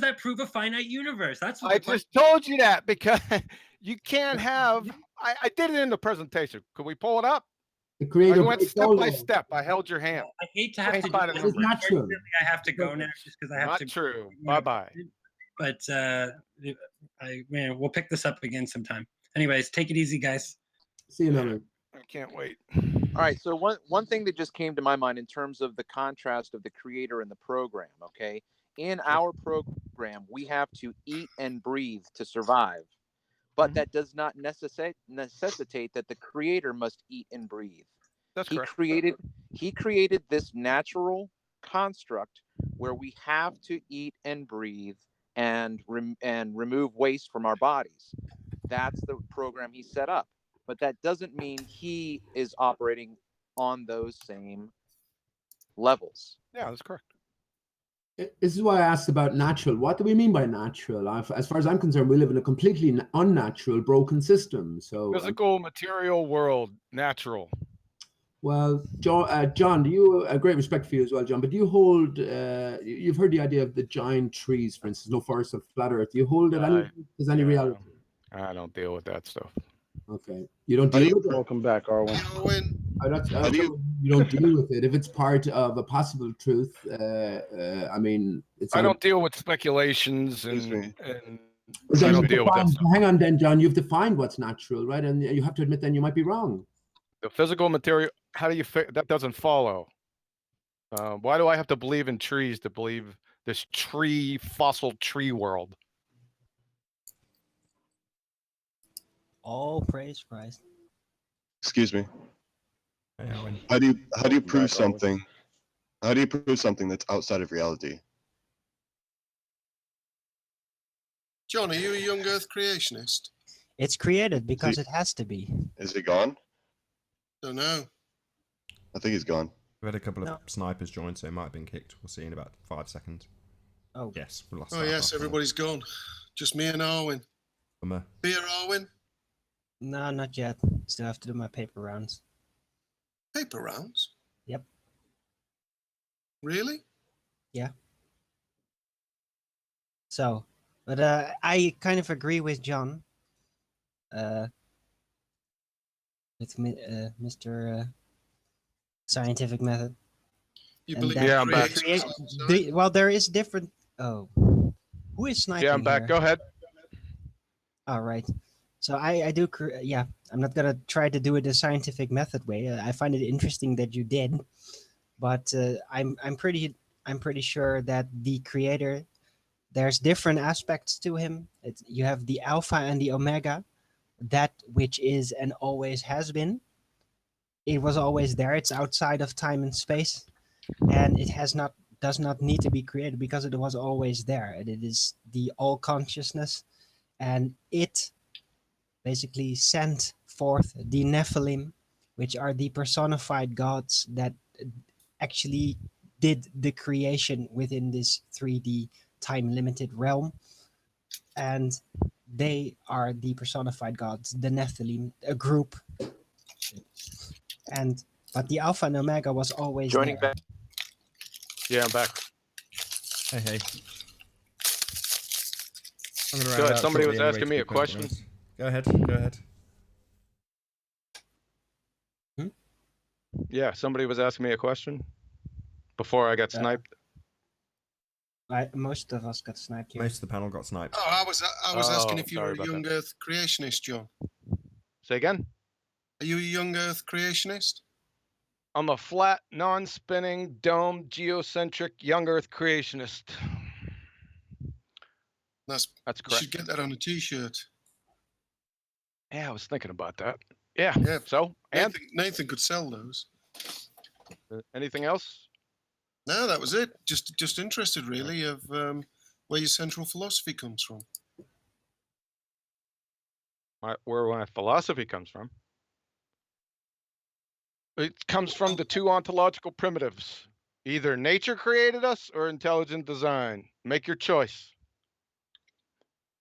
that prove a finite universe? That's what I the question. just told you that because you can't have. I did it in the presentation. Could we pull it up? The I creator went breaks step all by laws. step. I held your hand. I hate to have Ain't to do by the this. It's numbers. natural. Unfortunately, I have to go now just because I have Not to. true. Bye bye. But we'll pick this up again sometime. Anyways, take it easy, guys. See you, Nomi. I can't wait. All right, so one thing that just came to my mind in terms of the contrast of the creator and the program, okay? In our program, we have to eat and breathe to survive, but that does not necessitate that the creator must eat and breathe. That's He correct. created this natural construct where we have to eat and breathe and remove waste from our bodies. That's the program he set up. But that doesn't mean he is operating on those same levels. Yeah, that's correct. This is why I asked about natural. What do we mean by natural? As far as I'm concerned, we live in a completely unnatural, broken system. So, Physical, material world, natural. well, John, do you a great respect for you as well, John? But do you hold? You've heard the idea of the giant trees, for instance, no forest of flat Earth. Do you hold it? Is any reality? I don't deal with that stuff. Okay, you don't deal with it. Welcome back, Arwen. You don't deal with it if it's part of a possible truth. I mean, it's. I don't deal with speculations and Then I don't deal with that stuff. hang on, then, John. You've defined what's natural, right? And you have to admit, then you might be wrong. The physical material. How do you that doesn't follow? Why do I have to believe in trees to believe this fossil tree world? All praise Christ. Excuse me. Hey, Owen. How do you Welcome prove back, something? How do you prove something that's outside of reality? John, are you a young Earth creationist? It's created because it has to be. Is it gone? Don't know. I think he's gone. We had a couple of snipers join, so it might have been kicked. We'll see in about 5 seconds. Oh. Yes, we lost. Oh yes, everybody's gone. Just me and Arwen. Beer, Arwen. No, not yet. Still have to do my paper rounds. Paper rounds? Yep. Really? Yeah. So, but I kind of agree with John. Mr. Scientific Method. You And believe that Yeah, I'm back. well, there is different. Oh, who is sniping Yeah, I'm back. here? Go ahead. All right. So I do. Yeah, I'm not gonna try to do it the scientific method way. I find it interesting that you did, but I'm pretty sure that the creator, there's different aspects to him. You have the alpha and the omega, that which is and always has been. It was always there. It's outside of time and space, and it does not need to be created because it was always there. And it is the all consciousness, and it basically sent forth the Nephilim, which are the personified gods that actually did the creation within this 3D time limited realm. And they are the personified gods, the Nephilim, a group. But the Alpha and Omega was always Joining there. back. Yeah, I'm back. Hey. I'm gonna Go round ahead. out Somebody shortly was anyway asking to me a keep it question. organized. Go ahead. Yeah, somebody was asking me a question before I got sniped. Most of us got sniped here. Most of the panel got sniped. Oh, I was asking if you were sorry a about young that. Earth creationist, John. Say again? Are you a young Earth creationist? I'm a flat, non-spinning, dome, geocentric, young Earth creationist. That's Correct. You should get that on a T-shirt. Yeah, I was thinking about that. Yeah. Yeah. So, and Nathan could sell those. Anything else? No, that was it. Just interested, really, of where your central philosophy comes from. Where my philosophy comes from? It comes from the two ontological primitives. Either nature created us or intelligent design. Make your choice.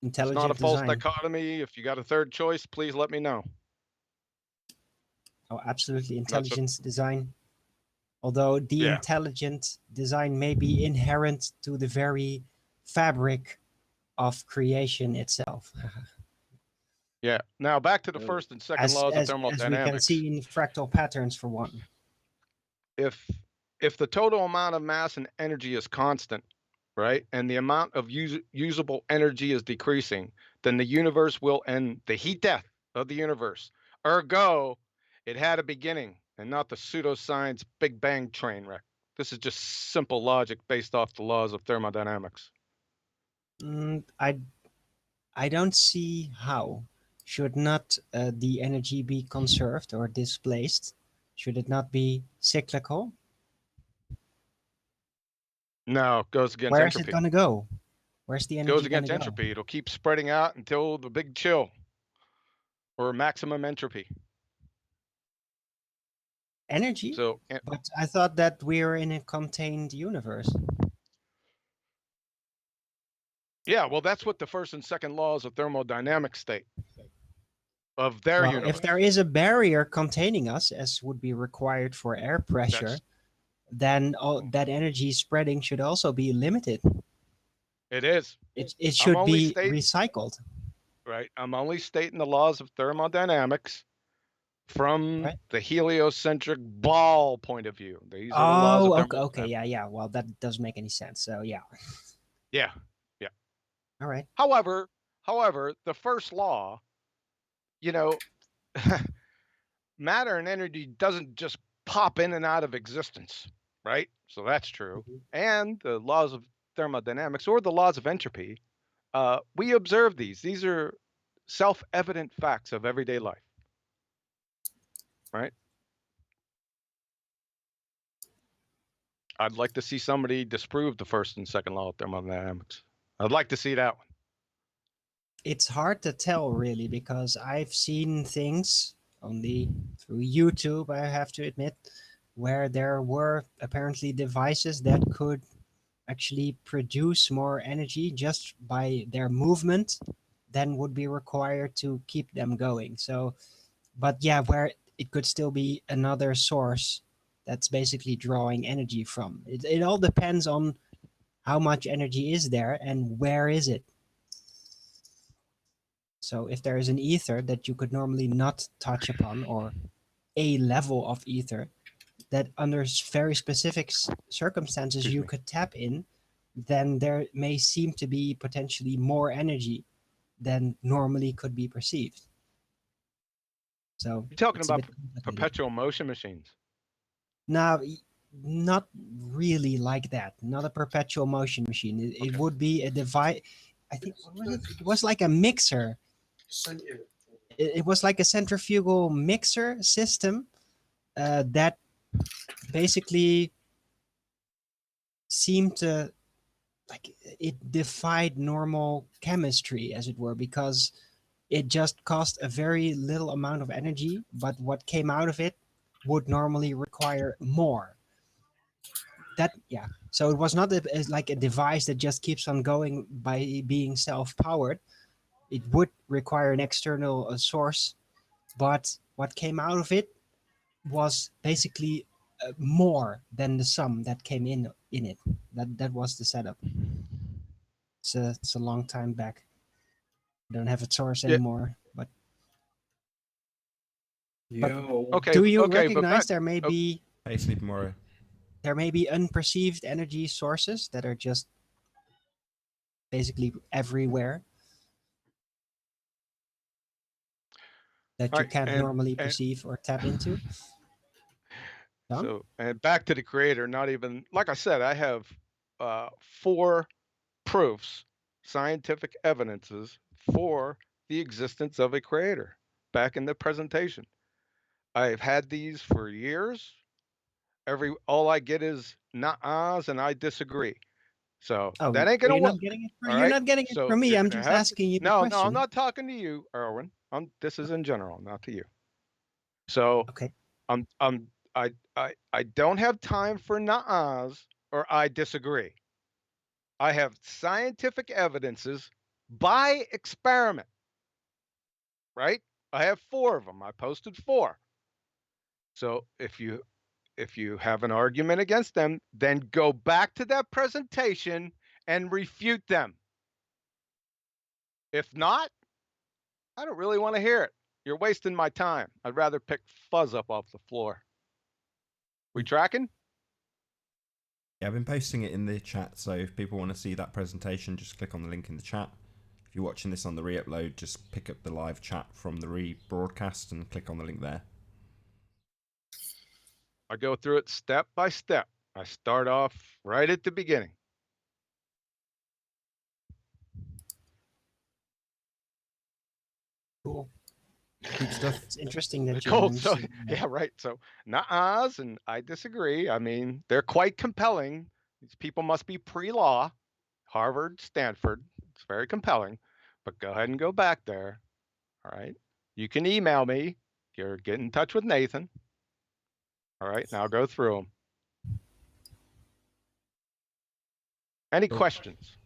Intelligent It's not a false design. dichotomy. If you got a third choice, please let me know. Oh, absolutely. Intelligent design. Although the intelligent design may be inherent to the very fabric of creation itself. Yeah. Now back to the first and second laws of thermodynamics. As we can see in fractal patterns, for one. If the total amount of mass and energy is constant, right, and the amount of usable energy is decreasing, then the universe will end the heat death of the universe. Ergo, it had a beginning and not the pseudoscience Big Bang train wreck. This is just simple logic based off the laws of thermodynamics. I don't see how. Should not the energy be conserved or displaced? Should it not be cyclical? No, it goes against Where entropy. Is it going to go? Where's the energy Goes against gonna entropy. Go? It'll keep spreading out until the big chill or maximum entropy. Energy? So, but I thought that we're in a contained universe. Yeah, well, that's what the first and second laws of thermodynamics state of their universe. If there is a barrier containing us, as would be required for air pressure, then all that energy spreading should also be limited. It is. It should be recycled. Right. I'm only stating the laws of thermodynamics from the heliocentric ball point of view. These are the laws of thermodynamics. Okay, yeah. Well, that doesn't make any sense. So yeah. Yeah. All right. However, the first law, matter and energy doesn't just pop in and out of existence, right? So that's true. And the laws of thermodynamics or the laws of entropy, we observe these. These are self-evident facts of everyday life, right? I'd like to see somebody disprove the first and second law of thermodynamics. I'd like to see that one. It's hard to tell, really, because I've seen things only through YouTube, I have to admit, where there were apparently devices that could actually produce more energy just by their movement than would be required to keep them going. So, but yeah, where it could still be another source that's basically drawing energy from. It all depends on how much energy is there and where is it. So if there is an ether that you could normally not touch upon, or a level of ether that under very specific circumstances you could tap in, then there may seem to be potentially more energy than normally could be perceived. So You're talking it's a about bit complicated. perpetual motion machines. Now, not really like that. Not a perpetual motion machine. It would be a device. I think what was it? It was like a mixer. It was like a centrifugal mixer system that basically seemed to, like, it defied normal chemistry, as it were, because it just cost a very little amount of energy, but what came out of it would normally require more. So it was not like a device that just keeps on going by being self-powered. It would require an external source, but what came out of it was basically more than the sum that came in it. That was the setup. It's a long time back. I don't have a source anymore, but Okay. Do you okay, recognize there may be Hey, Sleeping Warrior. there may be unperceived energy sources that are just basically everywhere that you Alright, can't normally and perceive or tap into? Tom? so, and back to the creator, not even, like I said, I have 4 proofs, scientific evidences for the existence of a creator back in the presentation. I've had these for years. All I get is nah-ahs and I disagree. So Oh, that ain't gonna you're work. not getting it. All You're right. not getting it So from me. you're I'm gonna just have asking you the no, question. I'm not talking to you, Erwin. This is in general, not to you. So Okay. I don't have time for nah-ahs or I disagree. I have scientific evidences by experiment, right? I have 4 of them. I posted 4. So if you have an argument against them, then go back to that presentation and refute them. If not, I don't really want to hear it. You're wasting my time. I'd rather pick fuzz up off the floor. We tracking? Yeah, I've been posting it in the chat, so if people want to see that presentation, just click on the link in the chat. If you're watching this on the re-upload, just pick up the live chat from the rebroadcast and click on the link there. I go through it step by step. I start off right at the beginning. Cool. Good stuff. It's interesting that you Cool. So understand that. yeah, right. So nah-ahs and I disagree. I mean, they're quite compelling. These people must be pre-law, Harvard, Stanford. It's very compelling. But go ahead and go back there. All right. You can email me. You're get in touch with Nathan. All right. Now go through them. Any questions?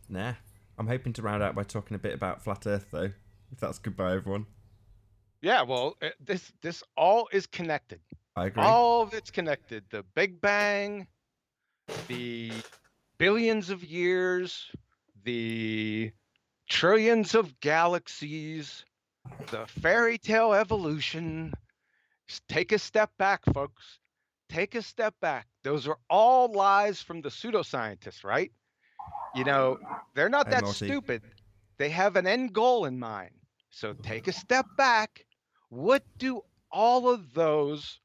Nah. I'm hoping to round out by talking a bit about Flat Earth, though. If that's good by everyone. Yeah, well, this all is connected. I agree. All of it's connected. The Big Bang, the billions of years, the trillions of galaxies, the fairy tale evolution. Take a step back, folks. Take a step back. Those are all lies from the pseudoscientists, right? You know, they're not Hey, that Morty. stupid. They have an end goal in mind. So take a step back. What do all of those,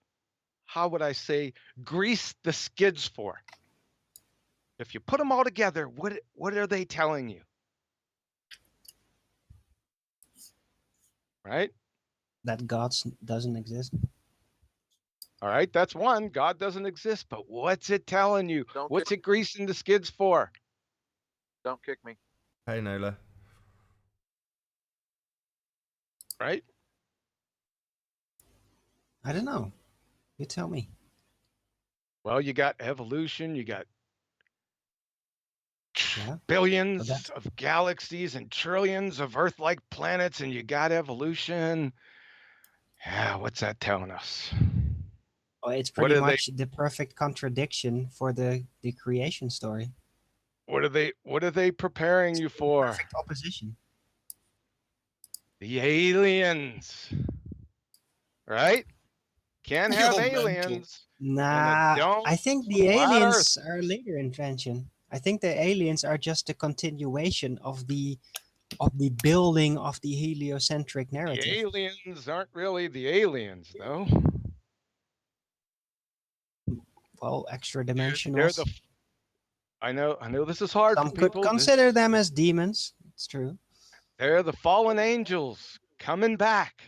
how would I say, grease the skids for? If you put them all together, what are they telling you? Right? That God doesn't exist. All right, that's one. God doesn't exist, but what's it telling you? What's it greasing the skids for? Don't kick me. Hey, Nola. Right? I don't know. You tell me. Well, you got evolution, you got Yeah. billions of galaxies and trillions of Earth-like planets, and you got evolution. Yeah, what's that telling us? Oh, it's pretty much the perfect contradiction for the creation story. What are they preparing you for? Perfect opposition. The aliens. Right? Can't have You're aliens. Nah, I think the flat aliens are a later invention. I think the aliens are just a continuation of the building of the heliocentric The narrative. aliens aren't really the aliens, though. Well, extra They're dimensionals. the. I know this is hard Some for could people. consider them as demons. It's true. They're the fallen angels coming back.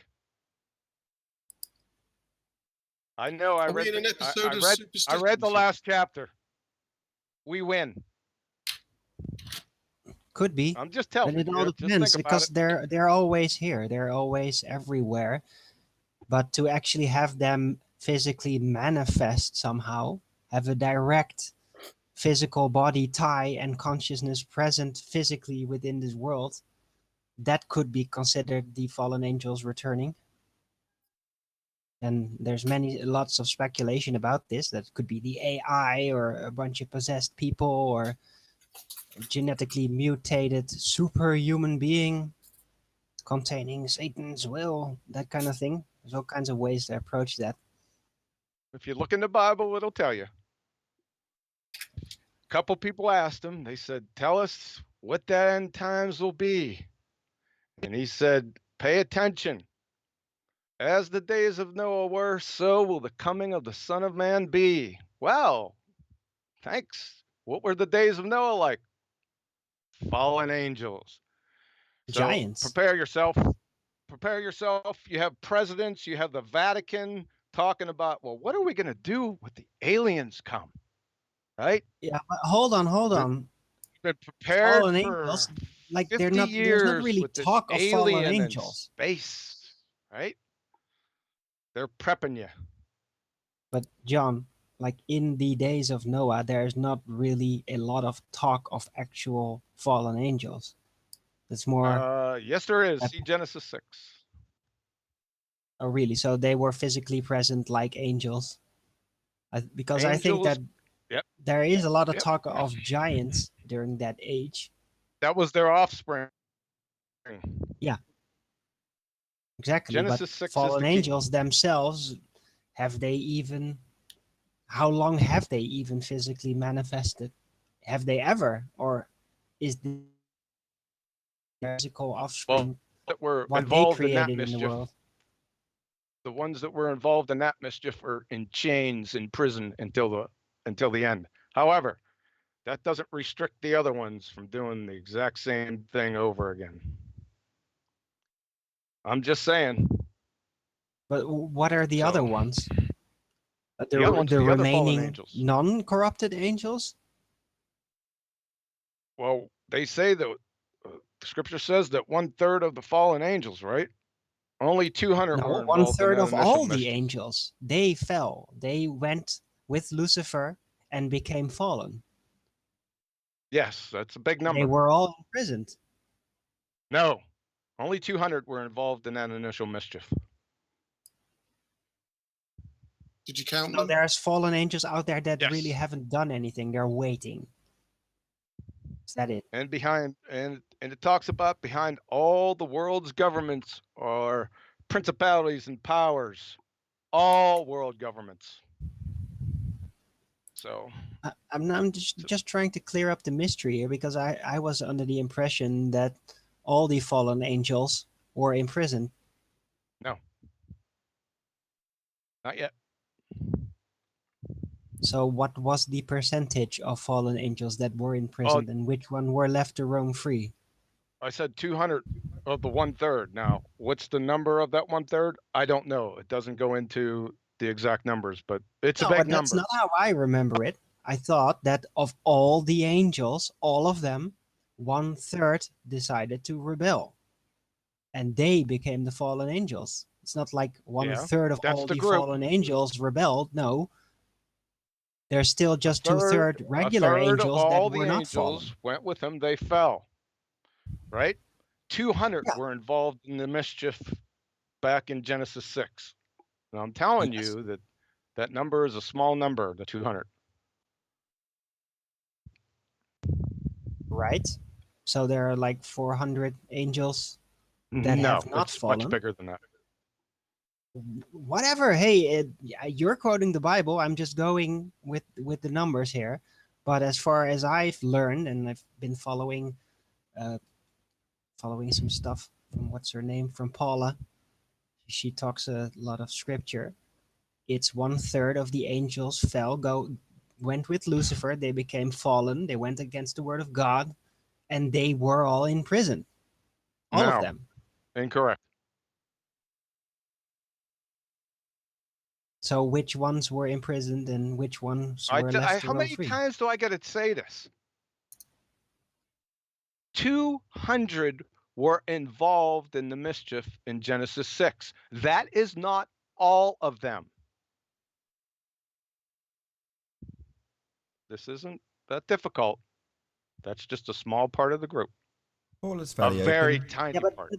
I know. I Are we read. in an episode of I read Superstition? the last chapter. We win. Could be. I'm just telling But it you. all Just depends think about because it. they're always here. They're always everywhere. But to actually have them physically manifest somehow, have a direct physical body tie and consciousness present physically within this world, that could be considered the fallen angels returning. And there's lots of speculation about this. That could be the AI or a bunch of possessed people or a genetically mutated superhuman being containing Satan's will, that kind of thing. There's all kinds of ways to approach that. If you look in the Bible, it'll tell you. A couple people asked him. They said, "Tell us what the end times will be." And he said, "Pay attention. As the days of Noah were, so will the coming of the Son of Man be." Well, thanks. What were the days of Noah like? Fallen angels. So Giants. prepare yourself. Prepare yourself. You have presidents, you have the Vatican talking about, well, what are we going to do when the aliens come? Right? Yeah, but hold on. Been prepared Fallen for angels, like 50 there's not years really with this talk of fallen alien in angels. space, right? They're prepping you. But John, like in the days of Noah, there's not really a lot of talk of actual fallen angels. It's more Yes, there is. See Genesis 6. oh really? So they were physically present like angels. Because I think Angels, that yep, there is a lot of yep. talk of giants during that age. That was their offspring. Yeah. Exactly. Genesis But 6 is fallen the key. angels themselves, how long have they even physically manifested? Have they ever? Or is the physical offspring that were what they involved in that created in the mischief, world? the ones that were involved in that mischief are in chains in prison until the end. However, that doesn't restrict the other ones from doing the exact same thing over again. I'm just saying. But what are the other ones? The other ones, The the other fallen remaining angels. non-corrupted angels? Well, they say that the scripture says that 1/3 of the fallen angels, right? Only 200 No, were involved in 1/3 that of initial all the mischief. angels. They fell. They went with Lucifer and became fallen. Yes, that's a big number. They were all imprisoned. No, only 200 were involved in that initial mischief. Did you count So them? there's fallen angels out there that Yes. really haven't done anything. They're waiting. Is that it? And it talks about behind all the world's governments are principalities and powers, all world governments. So I'm just trying to clear up the mystery here because I was under the impression that all the fallen angels were imprisoned. No, not yet. So what was the percentage of fallen angels that were imprisoned and which one were left to roam free? I said 200 of the 1/3. Now, what's the number of that 1/3? I don't know. It doesn't go into the exact numbers, but it's a big That's number. not how I remember it. I thought that of all the angels, all of them, 1/3 decided to rebel. And they became the fallen angels. It's not like 1/3 of that's all the the group. fallen angels rebelled. No. There's still just 2/3 A regular third angels of all that the were not angels fallen. went with him. They fell. Right? 200 were involved in the mischief back in Genesis 6. And I'm telling you that that number is a small number, the 200. Right? So there are like 400 angels that no, have not it's fallen. much bigger than that. Whatever. Hey, you're quoting the Bible. I'm just going with the numbers here. But as far as I've learned, and I've been following some stuff from what's her name, from Paula. She talks a lot of scripture. It's 1/3 of the angels went with Lucifer. They became fallen. They went against the word of God, and they were all in prison. All of them. Incorrect. So which ones were imprisoned and which ones were left to how roam many free? times do I got to say this? 200 were involved in the mischief in Genesis 6. That is not all of them. This isn't that difficult. That's just a small part of the group. Paul is A fairly very open. tiny part.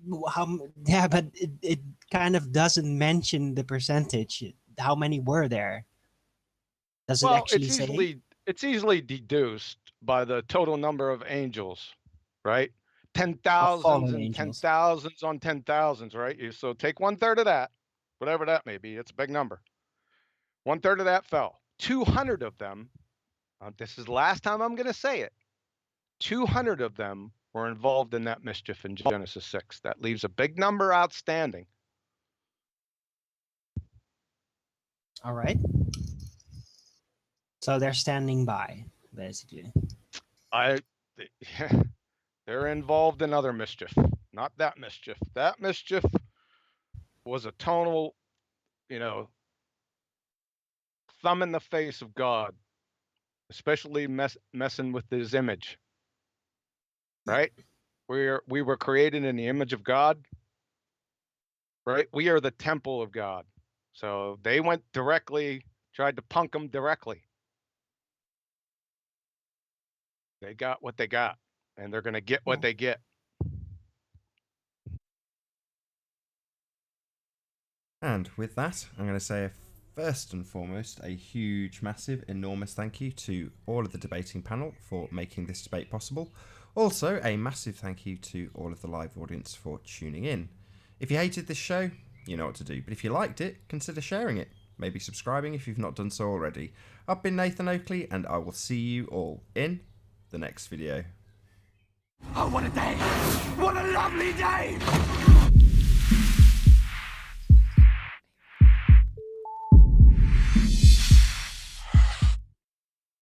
But it kind of doesn't mention the percentage. How many were there? Does it actually say? It's easily deduced by the total number of angels, right? 10,000s and angels. 10,000s on 10,000s, right? So take 1/3 of that, whatever that may be. It's a big number. 1/3 of that fell. 200 of them, this is the last time I'm going to say it, 200 of them were involved in that mischief in Genesis 6. That leaves a big number outstanding. All right. So they're standing by, basically. They're involved in other mischief, not that mischief. That mischief was a tonal, thumb in the face of God, especially messing with his image. Right? We were created in the image of God. Right? We are the temple of God. So they went directly, tried to punk him directly. They got what they got, and they're going to get what they get. And with that, I'm going to say first and foremost a huge, massive, enormous thank you to all of the debating panel for making this debate possible. Also, a massive thank you to all of the live audience for tuning in. If you hated this show, you know what to do. But if you liked it, consider sharing it. Maybe subscribing if you've not done so already. I've been Nathan Oakley, and I will see you all in the next video. Oh, what a day! What a lovely day!